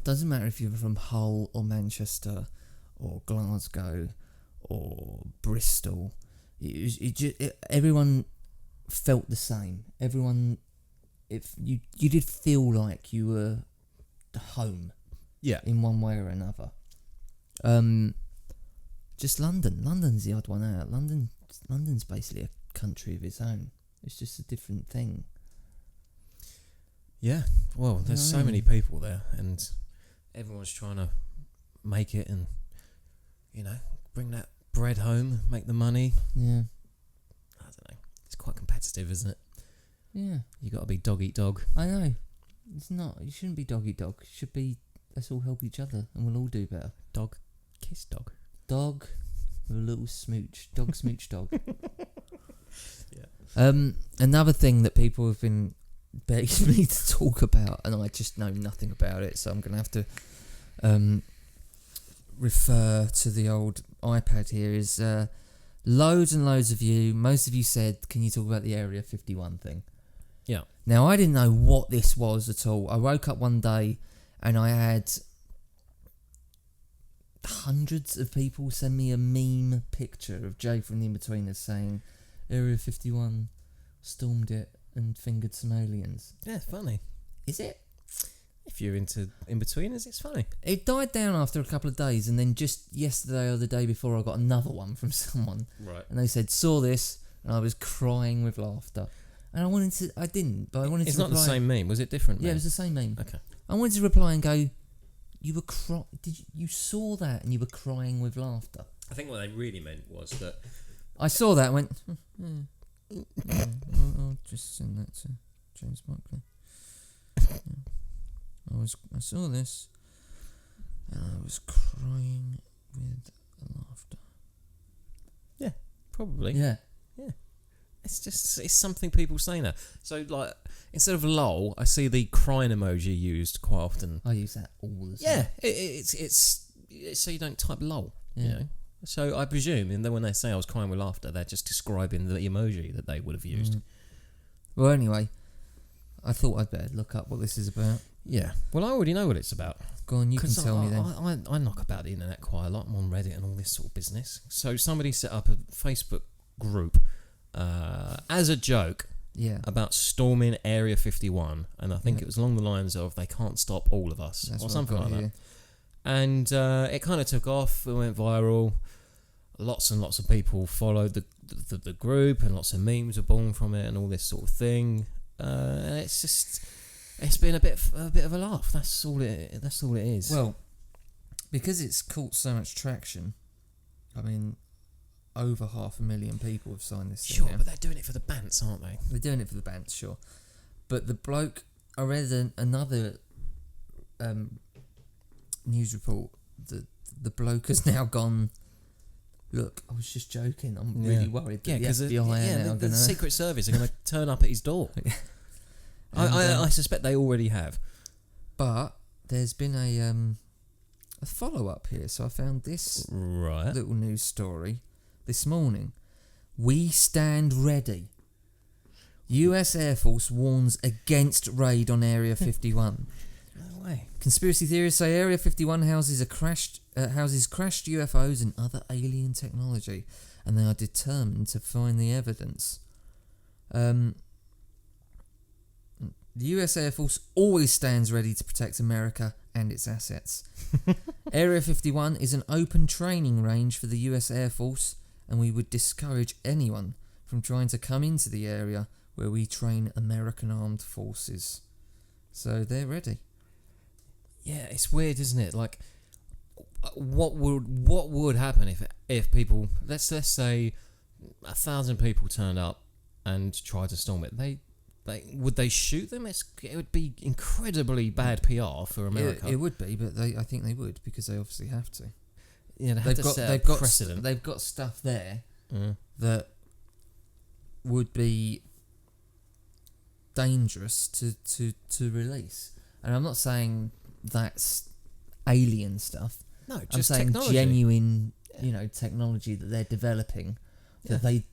doesn't matter if you're from Hull or Manchester or Glasgow or Bristol, everyone felt the same. Everyone, if you did feel like you were home, yeah, in one way or another. just London. London's the odd one out. London's basically a country of its own. It's just a different thing. Yeah. Well, there's so many people there, and everyone's trying to make it, and bring that bread home, make the money. Yeah. I don't know. It's quite competitive, isn't it? Yeah. You got to be dog eat dog. I know. It's not. You shouldn't be dog eat dog. It should be let's all help each other, and we'll all do better. Dog kiss dog. Dog with a little smooch. Dog smooch dog. Yeah. Another thing that people have been begging me to talk about, and I just know nothing about it, so I'm going to have to refer to the old iPad here, is loads and loads of you, most of you said, can you talk about the Area 51 thing? Yeah. Now, I didn't know what this was at all. I woke up one day and I had hundreds of people send me a meme picture of Jay from The Inbetweeners saying Area 51 stormed it and fingered some aliens. Yeah, funny. Is it? If you're into In-Betweeners, it's funny. It died down after a couple of days, and then just yesterday or the day before I got another one from someone. Right. And they said, saw this, and I was crying with laughter. And I wanted to, I didn't, but I wanted It's to not reply. the same meme, was it different? Yeah, it was the same meme. Okay. I wanted to reply and go, you were you saw that and you were crying with laughter? I think what they really meant was that... I saw that and went, I'll just send that to James Buckley. Yeah. I saw this and I was crying with laughter. Yeah, probably. Yeah. It's something people say now. So, like, instead of lol, I see the crying emoji used quite often. I use that all the time. Yeah, it's so you don't type lol, Yeah. you know. So I presume, and then when they say I was crying with laughter, they're just describing the emoji that they would have used. Well, anyway, I thought I'd better look up what this is about. Yeah. Well, I already know what it's about. Go on, you can tell me then. I knock about the internet quite a lot. I'm on Reddit and all this sort of business. So somebody set up a Facebook group as a joke about storming Area 51, and I think it was along the lines of they can't stop all of us, or something like that. And it kind of took off. It went viral. Lots and lots of people followed the group, and lots of memes were born from it, and all this sort of thing. And it's been a bit of a laugh. That's all it is. Well, because it's caught so much traction, I mean, over 500,000 people have signed this thing. Sure, now. but they're doing it for the bants, aren't they? They're doing it for the band, sure. But the bloke, I read another news report that the bloke has now gone, look, I was just joking. I'm really worried that the FBI are now the going to... Secret Service are going to turn up at his door. I suspect they already have. But there's been a follow-up here. So I found this little news story this morning. We stand ready. US Air Force warns against raid on Area 51. No way. Conspiracy theorists say Area 51 houses crashed UFOs and other alien technology, and they are determined to find the evidence. The US Air Force always stands ready to protect America and its assets. Area 51 is an open training range for the US Air Force, and we would discourage anyone from trying to come into the area where we train American armed forces. So they're ready. Yeah, it's weird, isn't it? Like, what would happen if people, let's say 1,000 people turned up and tried to storm it? Would they shoot them? It would be incredibly bad PR for America. It would be, but I think they would, because they obviously have to. Yeah, they've got precedent. They've got stuff there that would be dangerous to release. And I'm not saying that's alien stuff. No, just I'm saying technology. genuine, technology that they're developing that they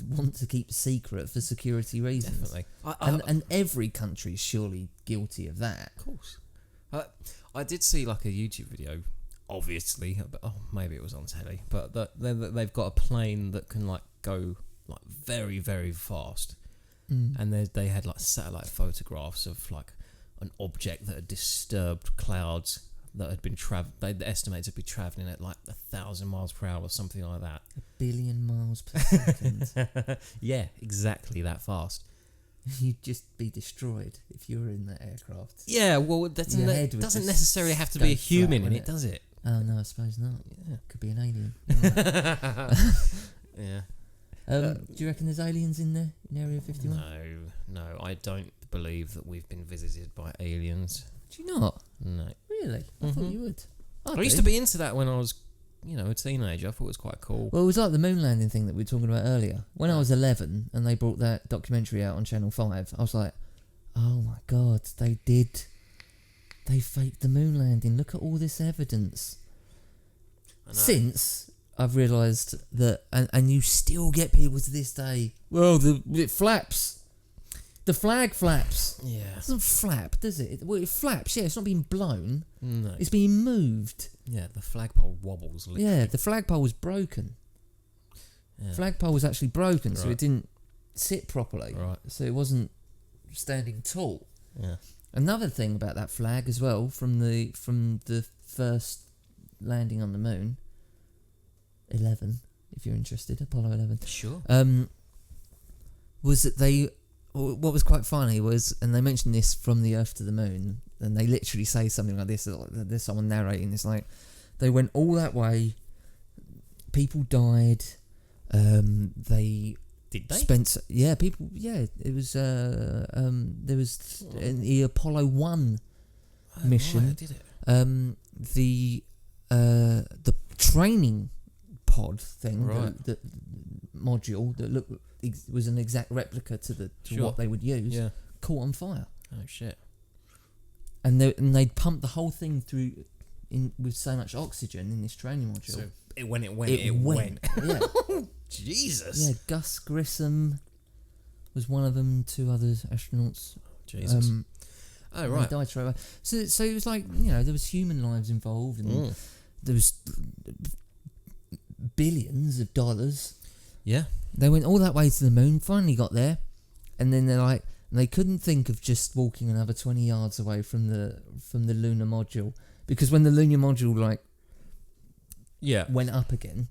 want to keep secret for security reasons. Definitely. And every country is surely guilty of that. Of course. I did see like a YouTube video, obviously, but maybe it was on telly, but they've got a plane that can like go like very, very fast. And they had like satellite photographs of like an object that had disturbed clouds that had been they'd estimated to be travelling at like 1,000 miles per hour or something like that. 1 billion miles per second. Yeah, exactly that fast. You'd just be destroyed if you were in that aircraft. Yeah, well, that doesn't necessarily have to be a human in it, does it? Oh, no, I suppose not. Yeah. Could be an alien. Yeah. Do you reckon there's aliens in there, in Area 51? No, I don't believe that we've been visited by aliens. Do you not? No. Really? I thought you would. I used to be into that when I was, a teenager. I thought it was quite cool. Well, it was like the moon landing thing that we were talking about earlier. When I was 11 and they brought that documentary out on Channel 5, I was like, oh my God, they faked the moon landing. Look at all this evidence. Since I've realised that, and you still get people to this day, well, it flaps. The flag flaps. Yeah. It doesn't flap, does it? Well, it flaps, yeah. It's not being blown. No. It's being moved. Yeah, the flagpole wobbles. Literally. Yeah, the flagpole was broken. Yeah. Flagpole was actually broken, so Right. it didn't sit properly. Right. So it wasn't standing tall. Yeah. Another thing about that flag as well, from the first landing on the moon, 11, if you're interested, Apollo 11. Sure. Was that what was quite funny was, and they mentioned this from the Earth to the moon, and they literally say something like this, there's someone narrating, it's like, they went all that way, people died, they... Did they? It was, there was the Apollo 1 mission. Right, did it? The training pod thing, Right. the module that was an exact replica to Sure. what they would use, Yeah. caught on fire, Oh shit. and they'd pumped the whole thing through with so much oxygen in this training module. So it went. Yeah. Jesus. Yeah, Gus Grissom was one of them. 2 other astronauts. Jesus. Oh right. They died straight away. So it was like, there was human lives involved, and there was billions of dollars. Yeah. They went all that way to the moon, finally got there, and then they couldn't think of just walking another 20 yards away from the lunar module, because when the lunar module went up again,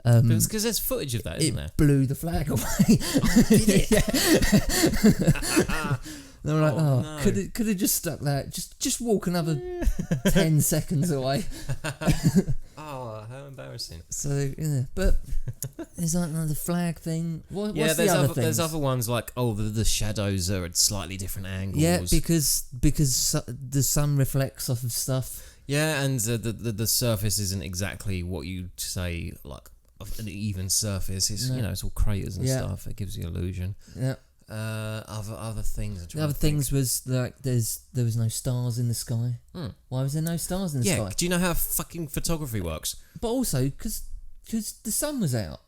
because there's footage of that, isn't there? It blew the flag away. Did it? They were like, no. could have just stuck that. Just walk another 10 seconds away. Oh, how embarrassing. So, but there's like another flag thing. What's the other thing? There's other ones like, the shadows are at slightly different angles. Yeah, because the sun reflects off of stuff. Yeah, and the surface isn't exactly what you'd say, like an even surface. It's it's all craters and stuff. It gives you illusion. Yeah. Other things. The other things was like there was no stars in the sky. Why was there no stars in the sky? Do you know how fucking photography works? But also because the sun was out,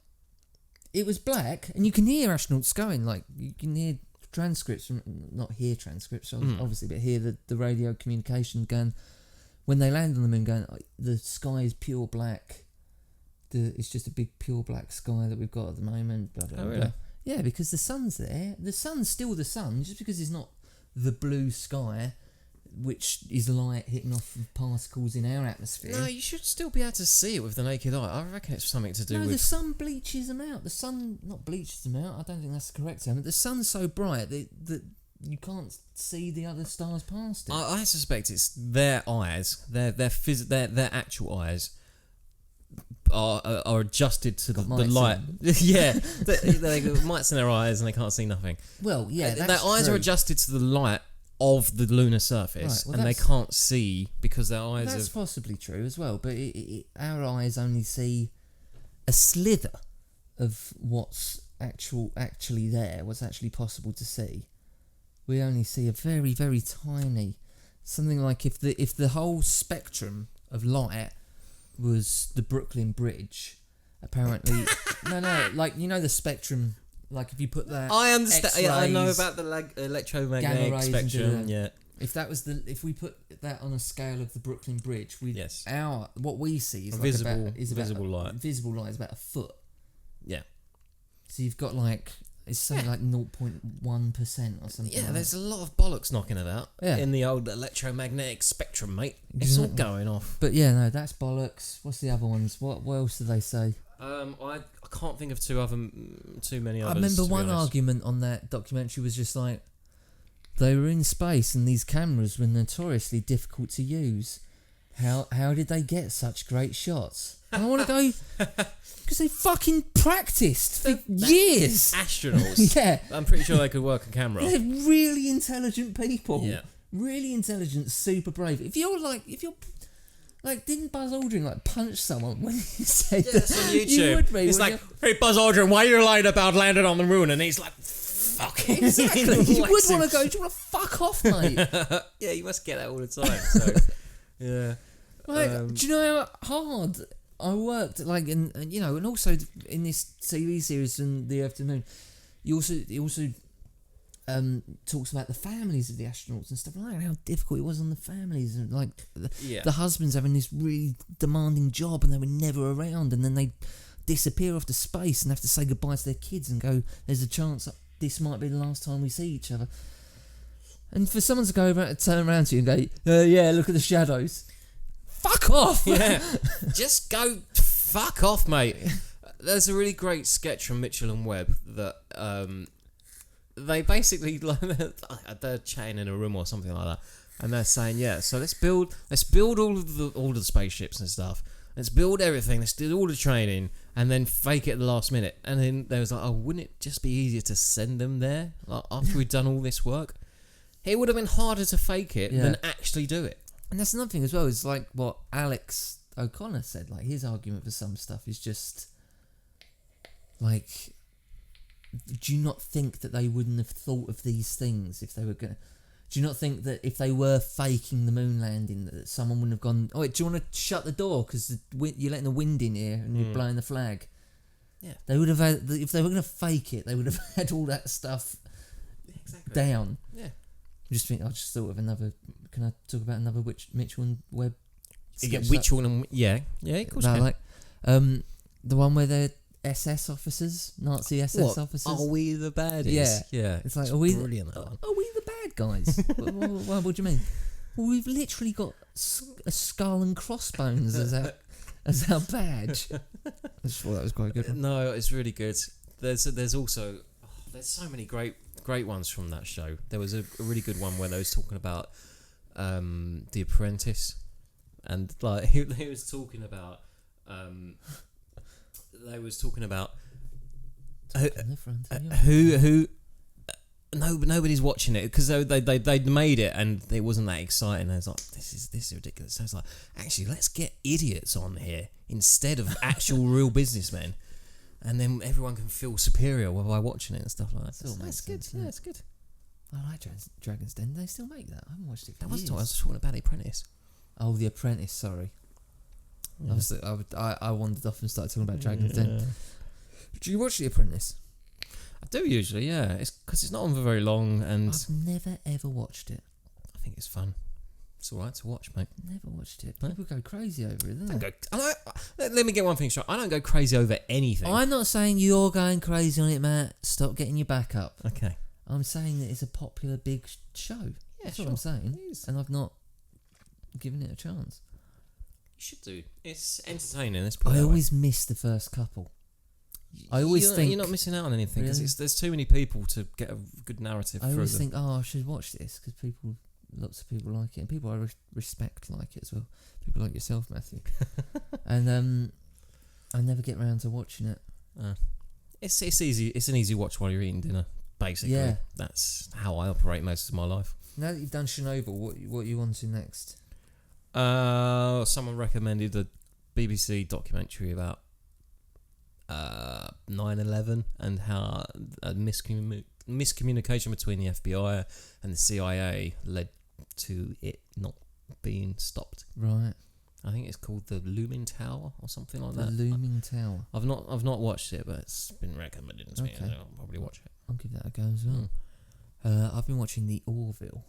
it was black, and you can hear astronauts going, like you can hear transcripts from, not hear transcripts obviously, but hear the radio communication going when they land on the moon, going, the sky is pure black. It's just a big pure black sky that we've got at the moment. Blah, blah, Oh really? Blah. Yeah, because the sun's there. The sun's still the sun, just because it's not the blue sky, which is light hitting off of particles in our atmosphere. No, you should still be able to see it with the naked eye. I reckon it's something to do with... the sun bleaches them out. The sun, not bleaches them out, I don't think that's the correct term, but the sun's so bright that you can't see the other stars past it. I suspect it's their eyes, their actual eyes, are adjusted to the light. Yeah, they got mites in their eyes and they can't see nothing. Well, yeah, their eyes are adjusted to the light of the lunar surface, and they can't see because their eyes. That's possibly true as well, but our eyes only see a slither of what's actually there, what's actually possible to see. We only see a very, very tiny, something like if the whole spectrum of light was the Brooklyn Bridge, apparently. no, like the spectrum. Like if you put that, I understand. X-rays, I know about the electromagnetic spectrum. Yeah. If we put that on a scale of the Brooklyn Bridge, what we see is visible light. Visible light is about a foot. Yeah. So you've got like It's something like 0.1% or something. Yeah, like there's a lot of bollocks knocking about in the old electromagnetic spectrum, mate. It's all going off. But yeah, no, that's bollocks. What's the other ones? What else do they say? I can't think of too many others. I remember one argument on that documentary was just like, they were in space and these cameras were notoriously difficult to use. How did they get such great shots? And I want to go, because they fucking practiced for years. Astronauts. Yeah. I'm pretty sure they could work a camera. They're really intelligent people. Yeah. Really intelligent, super brave. If you're like, didn't Buzz Aldrin punch someone when he said that? It's on YouTube. You would be, it's like, hey Buzz Aldrin, why are you lying about landing on the moon? And he's like, fuck it. Exactly. You would want to go, do you want to fuck off, mate? Yeah, you must get that all the time. So, yeah. Do you know how hard I worked? And also in this TV series and the Earth to the Moon, he also talks about the families of the astronauts and stuff like that, how difficult it was on the families, and the husbands having this really demanding job and they were never around, and then they disappear off to space and have to say goodbye to their kids and go, there's a chance that this might be the last time we see each other. And for someone to turn around to you and go, yeah, look at the shadows. Fuck off! Yeah, just go fuck off, mate. There's a really great sketch from Mitchell and Webb that they basically they're chatting in a room or something like that, and they're saying, yeah, so let's build all of the spaceships and stuff. Let's build everything. Let's do all the training, and then fake it at the last minute. And then they was like, oh, wouldn't it just be easier to send them there after we'd done all this work? It would have been harder to fake it than actually do it. And that's another thing as well, is like what Alex O'Connor said, like his argument for some stuff is just like, do you not think that they wouldn't have thought of these things if they were going to, do you not think that if they were faking the moon landing that someone wouldn't have gone, oh wait, do you want to shut the door because you're letting the wind in here and you're blowing the flag? Yeah. They would have had, if they were going to fake it, they would have had all that stuff down. Yeah. I just thought of another. Can I talk about another Mitchell and Webb? Mitchell and yeah, of course. No, the one where they're SS officers, Nazi SS officers. Are we the baddies? Yeah. It's like, it's are we brilliant? Are we the bad guys? What do you mean? Well, we've literally got a skull and crossbones as our badge. I just thought that was quite good. No, it's really good. There's also there's so many great ones from that show. There was a really good one where they was talking about The Apprentice, and like he was talking about who nobody's watching it because they'd made it and it wasn't that exciting. I was like, this is ridiculous. So I was like, actually, let's get idiots on here instead of actual real businessmen. And then everyone can feel superior by watching it and stuff like that. That's good. Yeah, it's good. I like Dragon's Den. They still make that. I haven't watched it for years. I was talking about The Apprentice. Oh, The Apprentice. Sorry. Yeah. I wandered off and started talking about Dragon's Den. Do you watch The Apprentice? I do usually. Yeah. It's because it's not on for very long, and I've never ever watched it. I think it's fun. It's alright to watch, mate. Never watched it. People go crazy over it, don't they? Let me get one thing straight. I don't go crazy over anything. I'm not saying you're going crazy on it, Matt. Stop getting your back up. Okay. I'm saying that it's a popular big show. Yeah, that's what I'm saying. And I've not given it a chance. You should do. It's entertaining. I always miss the first couple. I always think you're not missing out on anything because there's too many people to get a good narrative. I always think, I should watch this because lots of people like it, and people I respect like it as well. People like yourself, Matthew. And I never get round to watching it. It's easy. It's an easy watch while you're eating dinner. Basically, that's how I operate most of my life. Now that you've done Chernobyl, what you on to next? Someone recommended a BBC documentary about 9/11 and how miscommunication between the FBI and the CIA led to it not being stopped. Right. I think it's called The Looming Tower or something like that. The Looming Tower. I've not watched it, but it's been recommended to me. So I'll probably watch it. I'll give that a go as well. I've been watching The Orville.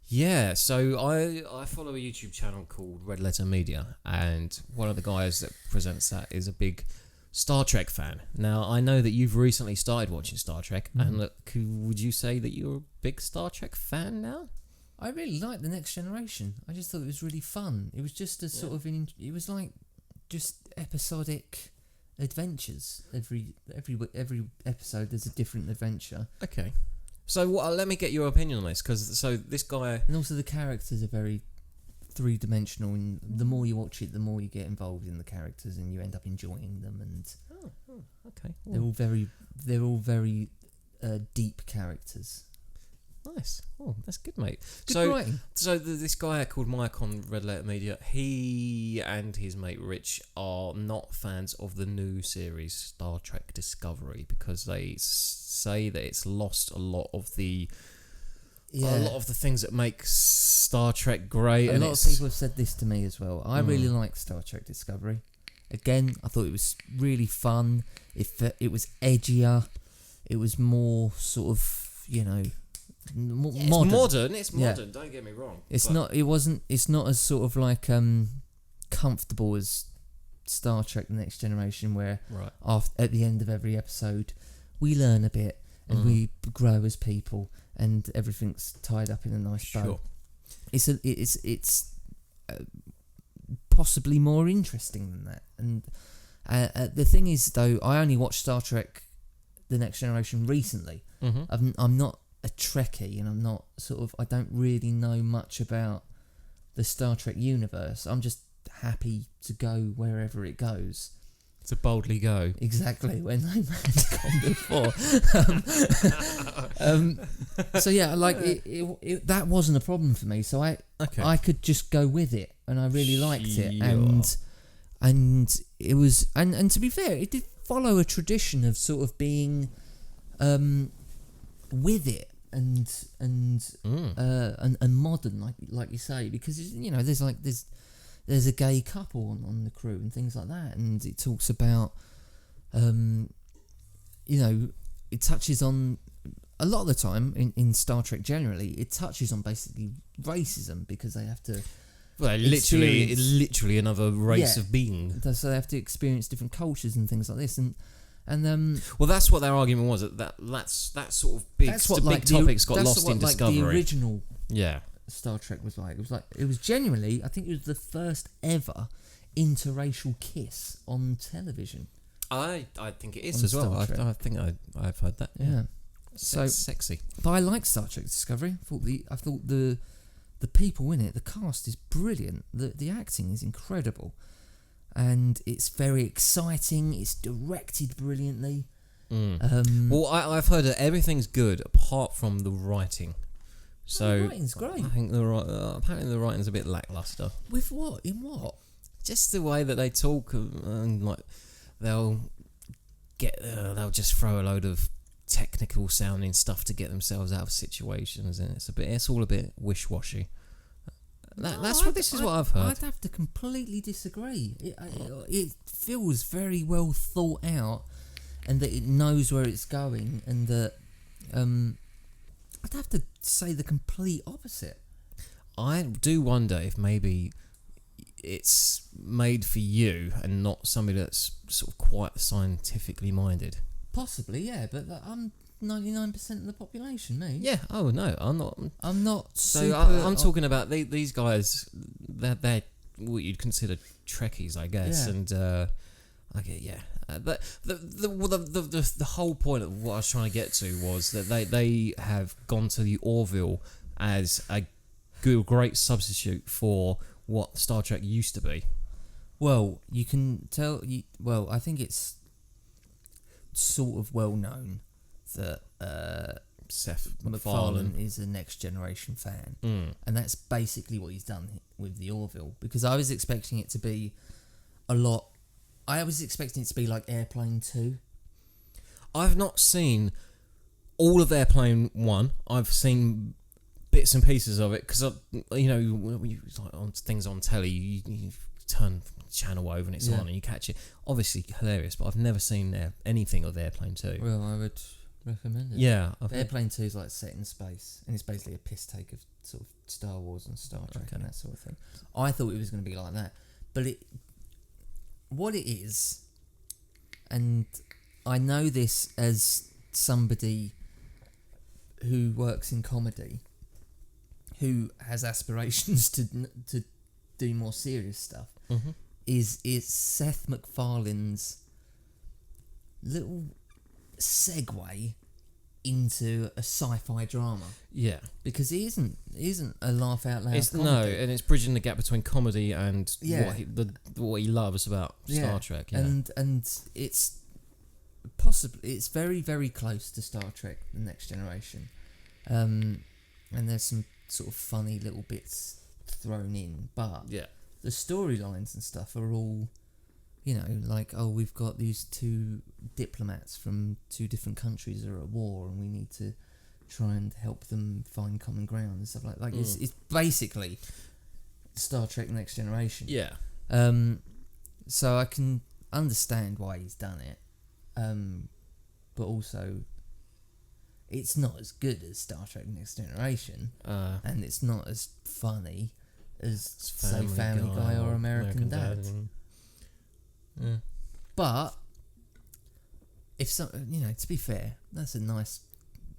Yeah, so I follow a YouTube channel called Red Letter Media, and one of the guys that presents that is a big Star Trek fan. Now, I know that you've recently started watching Star Trek, and would you say that you're a big Star Trek fan now? I really liked The Next Generation. I just thought it was really fun. It was just a sort of... It was like just episodic adventures. Every episode there's a different adventure. Okay. So let me get your opinion on this, because this guy... And also the characters are very three-dimensional, and the more you watch it, the more you get involved in the characters, and you end up enjoying them. And okay, they're all very deep characters. Nice. Oh, that's good, mate. Good writing. So this guy called Mike on Red Letter Media, he and his mate Rich are not fans of the new series Star Trek Discovery, because they say that it's lost a lot of the things that make Star Trek great. A lot of people have said this to me as well. I really like Star Trek Discovery. Again, I thought it was really fun. It was edgier. It was more sort of, modern. It's modern. Don't get me wrong. It's not as sort of like comfortable as Star Trek: The Next Generation, where at the end of every episode we learn a bit and we grow as people, and everything's tied up in a nice bow. It's possibly more interesting than that. And the thing is, though, I only watched Star Trek: The Next Generation recently. I'm not a Trekkie, and I don't really know much about the Star Trek universe. I'm just happy to go wherever it goes. To boldly go. Exactly, when no man's gone before. So yeah, like it that wasn't a problem for me. So I could just go with it, and I really liked it, and it was and to be fair, it did follow a tradition of sort of being with it and modern, like you say, because there's a gay couple on the crew and things like that, and it talks about it touches on a lot of the time in Star Trek generally, it touches on basically racism, because they have to literally another race of being, so they have to experience different cultures and things like this, and well, that's what their argument was. That's that sort of big topics got lost in Discovery. The original Star Trek was like. It was genuinely, I think it was the first ever interracial kiss on television. I think it is as well. I think I've heard that. Yeah. So sexy. But I like Star Trek Discovery. I thought the people in it, the cast is brilliant. The acting is incredible. And it's very exciting. It's directed brilliantly. Well, I've heard that everything's good apart from the writing. So the writing's great. I think apparently the writing's a bit lackluster. With what? In what? Just the way that they talk, and like they'll just throw a load of technical sounding stuff to get themselves out of situations, and it's all a bit wish-washy. This is what I've heard. I'd have to completely disagree. It feels very well thought out, and that it knows where it's going, and that I'd have to say the complete opposite. I do wonder if maybe it's made for you and not somebody that's sort of quite scientifically minded. Possibly, yeah, but I'm 99% of the population, me. Yeah. Oh no, I'm not. So I'm talking about these guys. They're what you'd consider Trekkies, I guess. Yeah. And but the whole point of what I was trying to get to was that they have gone to the Orville as a great substitute for what Star Trek used to be. Well, you can tell. I think it's sort of well known that Seth MacFarlane is a Next Generation fan, and that's basically what he's done with the Orville. Because I was expecting it to be a lot. I was expecting it to be like Airplane 2. I've not seen all of Airplane 1. I've seen bits and pieces of it because like on things on telly, you turn channel over and it's on and you catch it. Obviously hilarious, but I've never seen anything of Airplane 2. Well, I would recommend it. Yeah, Airplane 2 is like set in space, and it's basically a piss take of sort of Star Wars and Star Trek and that sort of thing. I thought it was going to be like that, but what it is, and I know this as somebody who works in comedy, who has aspirations to do more serious stuff. Mm-hmm. Is Seth MacFarlane's little segue into a sci-fi drama. Yeah, because it isn't a laugh out loud comedy. No, and it's bridging the gap between comedy and Yeah. what he loves about Star Trek. Yeah. And it's it's very, very close to Star Trek: The Next Generation, and there's some sort of funny little bits thrown in, but yeah, the storylines and stuff are all, like, oh, we've got these two diplomats from two different countries that are at war, and we need to try and help them find common ground and stuff like it's basically Star Trek: Next Generation. Yeah. So I can understand why he's done it, but also it's not as good as Star Trek: Next Generation, and it's not as funny as say Family Guy or American Dad. Yeah. But if to be fair, that's a nice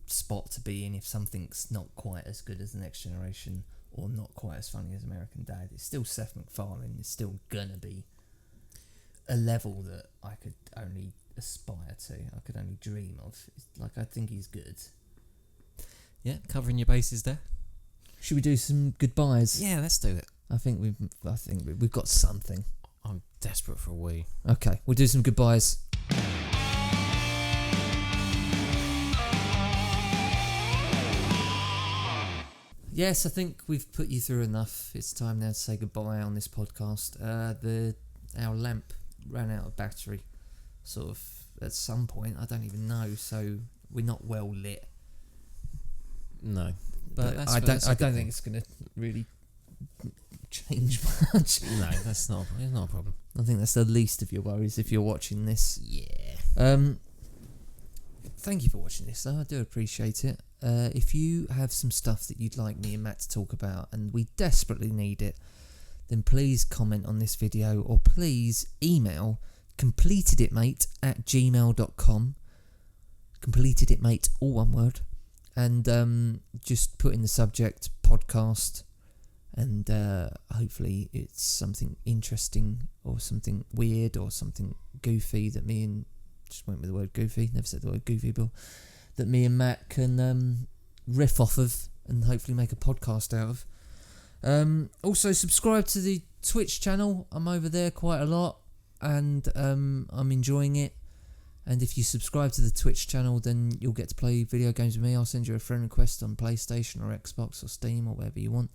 spot to be in. If something's not quite as good as The Next Generation or not quite as funny as American Dad, it's still Seth MacFarlane. It's still gonna be a level that I could only aspire to. I could only dream of. I think he's good. Yeah, covering your bases there. Should we do some goodbyes? Yeah, let's do it. I think we've got something. I'm desperate for a wee. Okay, we'll do some goodbyes. Yes, I think we've put you through enough. It's time now to say goodbye on this podcast. Our lamp ran out of battery, sort of at some point. I don't even know. So we're not well lit. No, but I don't think it's going to really change much. No, it's not a problem. I think that's the least of your worries if you're watching this. Yeah. Thank you for watching this, though. I do appreciate it. If you have some stuff that you'd like me and Matt to talk about, and we desperately need it, then please comment on this video, or please email completeditmate@gmail.com. Completeditmate, all one word. And just put in the subject podcast, and hopefully it's something interesting or something weird or something goofy that me and just went with the word goofy, never said the word goofy, Bill, that me and Matt can riff off of and hopefully make a podcast out of. Also subscribe to the Twitch channel. I'm over there quite a lot, and I'm enjoying it. And if you subscribe to the Twitch channel, then you'll get to play video games with me. I'll send you a friend request on PlayStation or Xbox or Steam or whatever you want.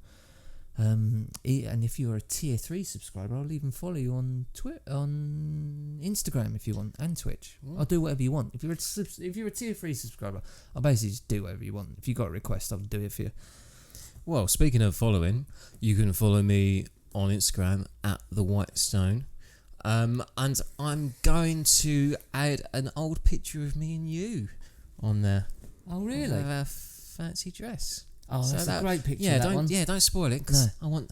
And if you're a tier 3 subscriber, I'll even follow you on on Instagram if you want, and Twitch. I'll do whatever you want. If you're a tier 3 subscriber, I'll basically just do whatever you want. If you got a request, I'll do it for you. Well, speaking of following, you can follow me on Instagram @thewhitestone. And I'm going to add an old picture of me and you on there. Oh, really? With a fancy dress. Oh, that's a great picture. Yeah, that one. Don't spoil it, because I want.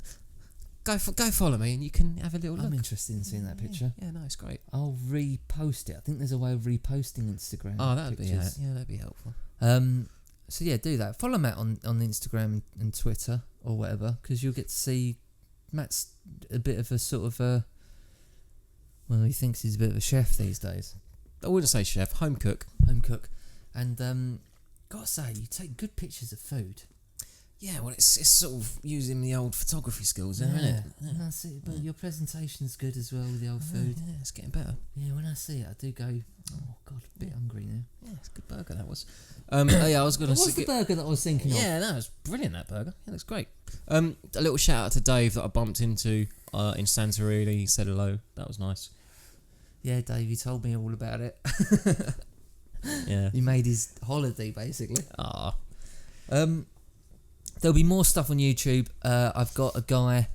Go follow me, and you can have a little look. I'm interested in seeing that picture. Yeah, no, it's great. I'll repost it. I think there's a way of reposting Instagram. Oh, that'd pictures. that'd be helpful. So yeah, do that. Follow Matt on Instagram and Twitter or whatever, because you'll get to see Matt's a bit of a sort of a. Well, he thinks he's a bit of a chef these days. I wouldn't say chef, home cook. Home cook. And gotta say, you take good pictures of food. Yeah, well, it's sort of using the old photography skills, isn't it? Yeah. And I see it, but your presentation's good as well with the old food. Yeah, it's getting better. Yeah, when I see it, I do go, oh God, a bit hungry now. Yeah, it's a good burger, that was. Yeah, I was going to... What's the burger that I was thinking of? Yeah, no, it was brilliant, that burger. Yeah, it looks great. A little shout out to Dave that I bumped into in Santorini. He said hello. That was nice. Yeah, Dave, he told me all about it. Yeah. He made his holiday, basically. Ah. There'll be more stuff on YouTube. I've got a guy,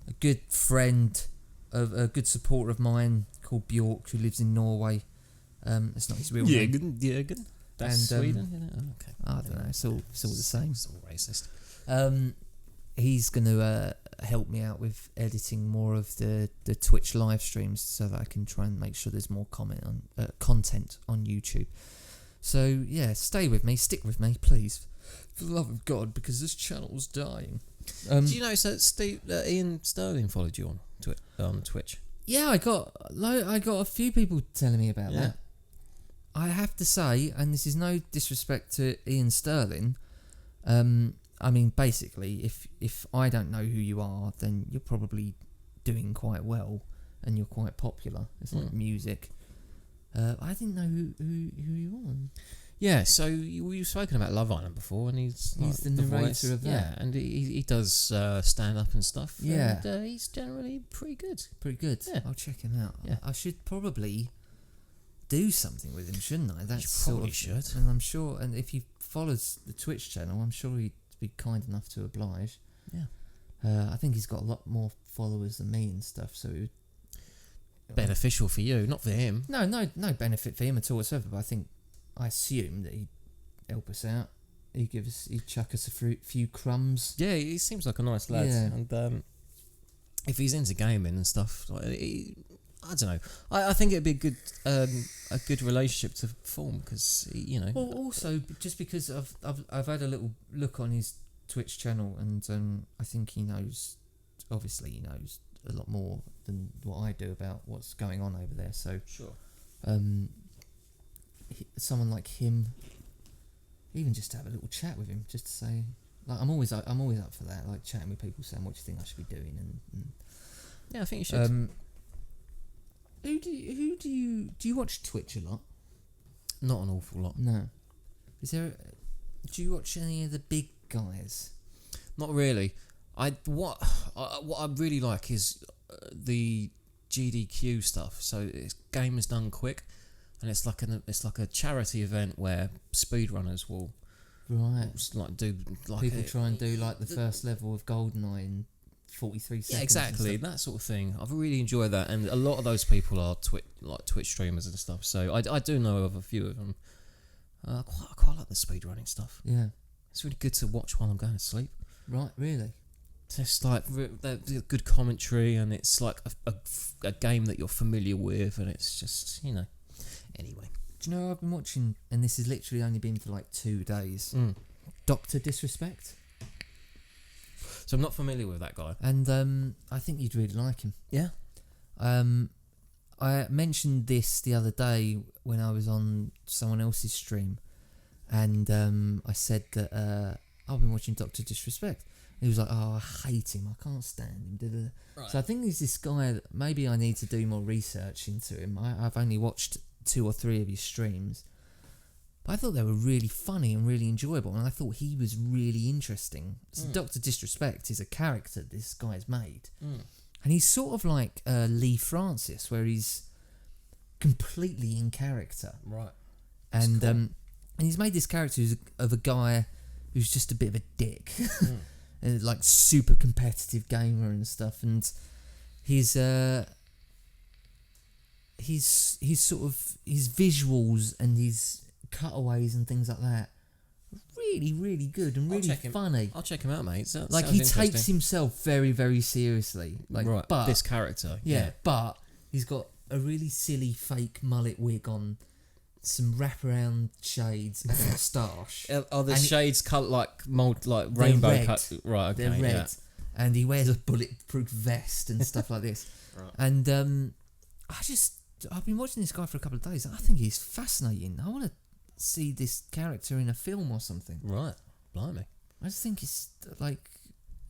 a good friend, a good supporter of mine called Bjork, who lives in Norway. It's not his real name. Jürgen. That's Sweden, isn't it? Okay. I don't know. It's all the same. It's all racist. He's going to help me out with editing more of the Twitch live streams so that I can try and make sure there's more content on YouTube. So yeah, stay with me, stick with me, please, for the love of God, because this channel's dying. Do you know Ian Sterling followed you on Twitch? Yeah, I got a few people telling me about that. I have to say, and this is no disrespect to Ian Sterling, I mean, basically, if I don't know who you are, then you're probably doing quite well, and you're quite popular. It's like music. I didn't know who you are. Yeah, so we've spoken about Love Island before, and he's like the narrator voice of that. Yeah, and he does stand up and stuff. Yeah, and, he's generally pretty good. Pretty good. Yeah. I'll check him out. Yeah. I should probably do something with him, shouldn't I? That's you probably should. And I'm sure, and if he follows the Twitch channel, I'm sure he'd be kind enough to oblige. Yeah. I think he's got a lot more followers than me and stuff, so it would, beneficial for you, not for him. No benefit for him at all whatsoever. But I assume that he'd help us out. He'd chuck us a few crumbs. Yeah, he seems like a nice lad. Yeah. And if he's into gaming and stuff, like, I don't know. I think it'd be a good relationship to form because Well, also just because I've had a little look on his Twitch channel, and I think he knows. Obviously, he knows a lot more than what I do about what's going on over there. So sure. Someone like him, even just to have a little chat with him, just to say, like, I'm always up for that, like chatting with people, saying what do you think I should be doing, and yeah, I think you should. Who do you watch Twitch a lot? Not an awful lot. No. Do you watch any of the big guys? Not really. What I really like is the GDQ stuff. So it's Gamers Done Quick, and it's like a charity event where speedrunners will like do like people try and do like the first level of GoldenEye in 43 seconds. Yeah, exactly, that sort of thing. I've really enjoyed that, and a lot of those people are Twitch streamers and stuff. So I do know of a few of them. I quite like the speedrunning stuff. Yeah, it's really good to watch while I'm going to sleep. Right, really. It's just like good commentary, and it's like a game that you're familiar with, and it's just Anyway, do you know I've been watching, and this has literally only been for like 2 days. Dr. Disrespect. So I'm not familiar with that guy, and I think you'd really like him. Yeah. I mentioned this the other day when I was on someone else's stream, and I said that I've been watching Dr. Disrespect. He was like, "Oh, I hate him. I can't stand him." Right. So I think there's this guy that maybe I need to do more research into him. I've only watched 2 or 3 of his streams, but I thought they were really funny and really enjoyable, and I thought he was really interesting. So Dr. Disrespect is a character this guy's made, and he's sort of like Lee Francis, where he's completely in character. Right. And cool. And he's made this character of a guy who's just a bit of a dick. And like super competitive gamer and stuff, and he's sort of his visuals and his cutaways and things like that really, really good and really funny. I'll check him out, mate. Like he takes himself very, very seriously. Like, right, but this character, yeah, but he's got a really silly fake mullet wig on, some wraparound shades and a moustache. Are the shades cut like rainbow red. cut? Right, okay, they're red, yeah. And he wears a bulletproof vest and stuff like this. Right. And I've been watching this guy for a couple of days. I think he's fascinating. I want to see this character in a film or something. Right, blimey. I just think it's like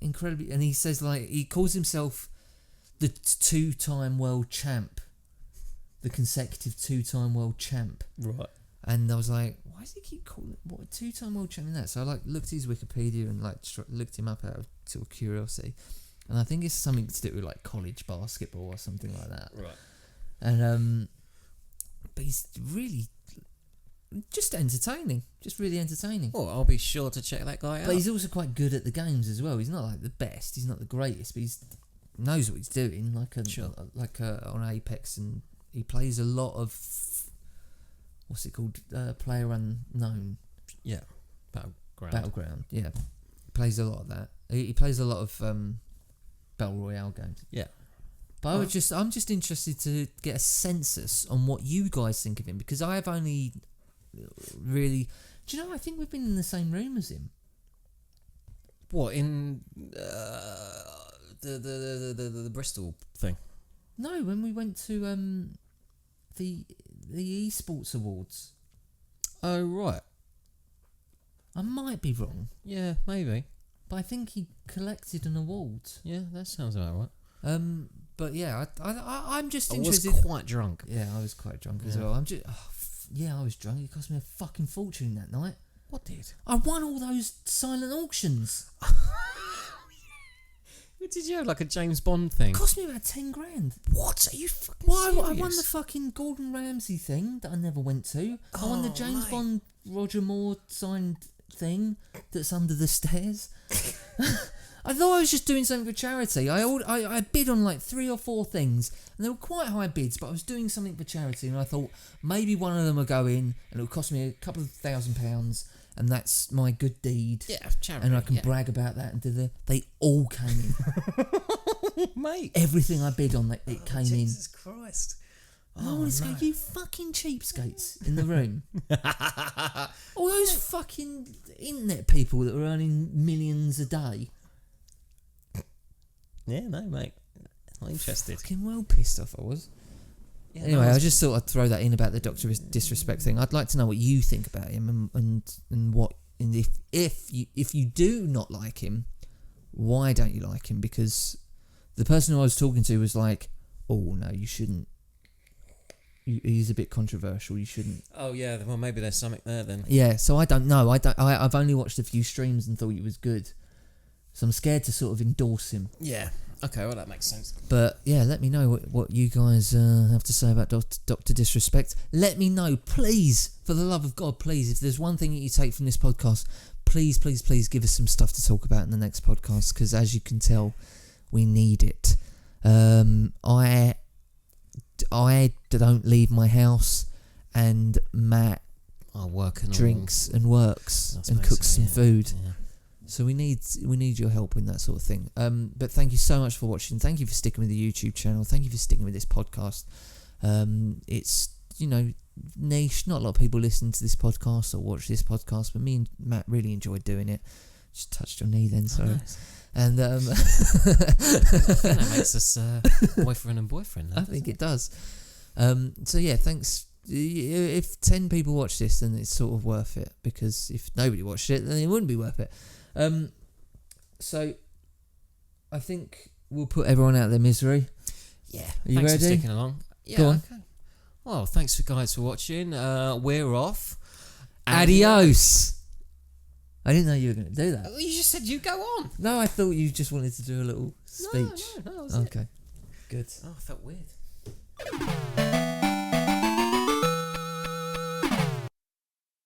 incredibly. And he says he calls himself the 2-time world champ. The consecutive 2-time world champ. Right. And I was like, why does he keep calling it, what, a 2-time world champion that? So I looked at his Wikipedia and looked him up out of sort of curiosity. And I think it's something to do with like college basketball or something like that. Right. And but he's really just entertaining. Just really entertaining. Oh, I'll be sure to check that guy out. But he's also quite good at the games as well. He's not like the best, he's not the greatest, but he knows what he's doing, on Apex, and he plays a lot of what's it called? Player Unknown. Yeah, Battleground. Yeah, he plays a lot of that. He plays a lot of Battle Royale games. Yeah. But I'm just interested to get a census on what you guys think of him, because I have only really... Do you know, I think we've been in the same room as him. What, in the Bristol thing? No, when we went to the esports awards. Oh, right. I might be wrong, Yeah, maybe. but I think he collected an award. Yeah, that sounds about right. But yeah, I'm just I interested. was quite drunk. Yeah, I was quite drunk as Yeah. well. I was drunk. It cost me a fucking fortune that night. What did? I won all those silent auctions. What did you have, like a James Bond thing? It cost me about 10 grand. What? Are you fucking Well, I won serious? the fucking Gordon Ramsay thing that I never went to. I won the James Bond Roger Moore signed thing that's under the stairs. I thought I was just doing something for charity. I bid on like 3 or 4 things, and they were quite high bids, but I was doing something for charity, and I thought maybe one of them will go in, and it'll cost me a couple of £1,000, and that's my good deed. Yeah, charity. And I can brag about that. And they all came in. Mate. Everything I bid on, it came in. Jesus Christ. Oh, let's go, you fucking cheapskates in the room. All those fucking internet people that were earning millions a day. Yeah, no, mate. Not interested. Fucking well pissed off I was. Yeah, Anyway, no, I just thought I'd throw that in about the Doctor Disrespect thing. I'd like to know what you think about him, and what, and if you do not like him, why don't you like him? Because the person who I was talking to was like, "Oh no, you shouldn't. He's a bit controversial. You shouldn't." Oh yeah, well maybe there's something there then. Yeah, so I don't know. I've only watched a few streams and thought he was good, so I'm scared to sort of endorse him. Yeah. Okay, well that makes sense. But yeah, let me know what you guys have to say about Dr. Disrespect. Let me know, please, for the love of God, please. If there's one thing that you take from this podcast, please, please, please give us some stuff to talk about in the next podcast, because as you can tell, we need it. I don't leave my house, and Matt drinks and works and cooks some food. Yeah. So we need your help in that sort of thing. But thank you so much for watching. Thank you for sticking with the YouTube channel. Thank you for sticking with this podcast. It's, niche. Not a lot of people listen to this podcast or watch this podcast, but me and Matt really enjoyed doing it. Just touched your knee then, sorry. Nice. And that makes us boyfriend and boyfriend. I think it does. So yeah, thanks. If 10 people watch this, then it's sort of worth it, because if nobody watched it, then it wouldn't be worth it. So I think we'll put everyone out of their misery. Yeah. Are you thanks ready? for sticking along. Yeah. Go on. Okay. Well, thanks for guys for watching. We're off. Adios. I didn't know you were going to do that. You just said you go on. No, I thought you just wanted to do a little speech. No, that was okay. it. Good. Oh, I felt weird.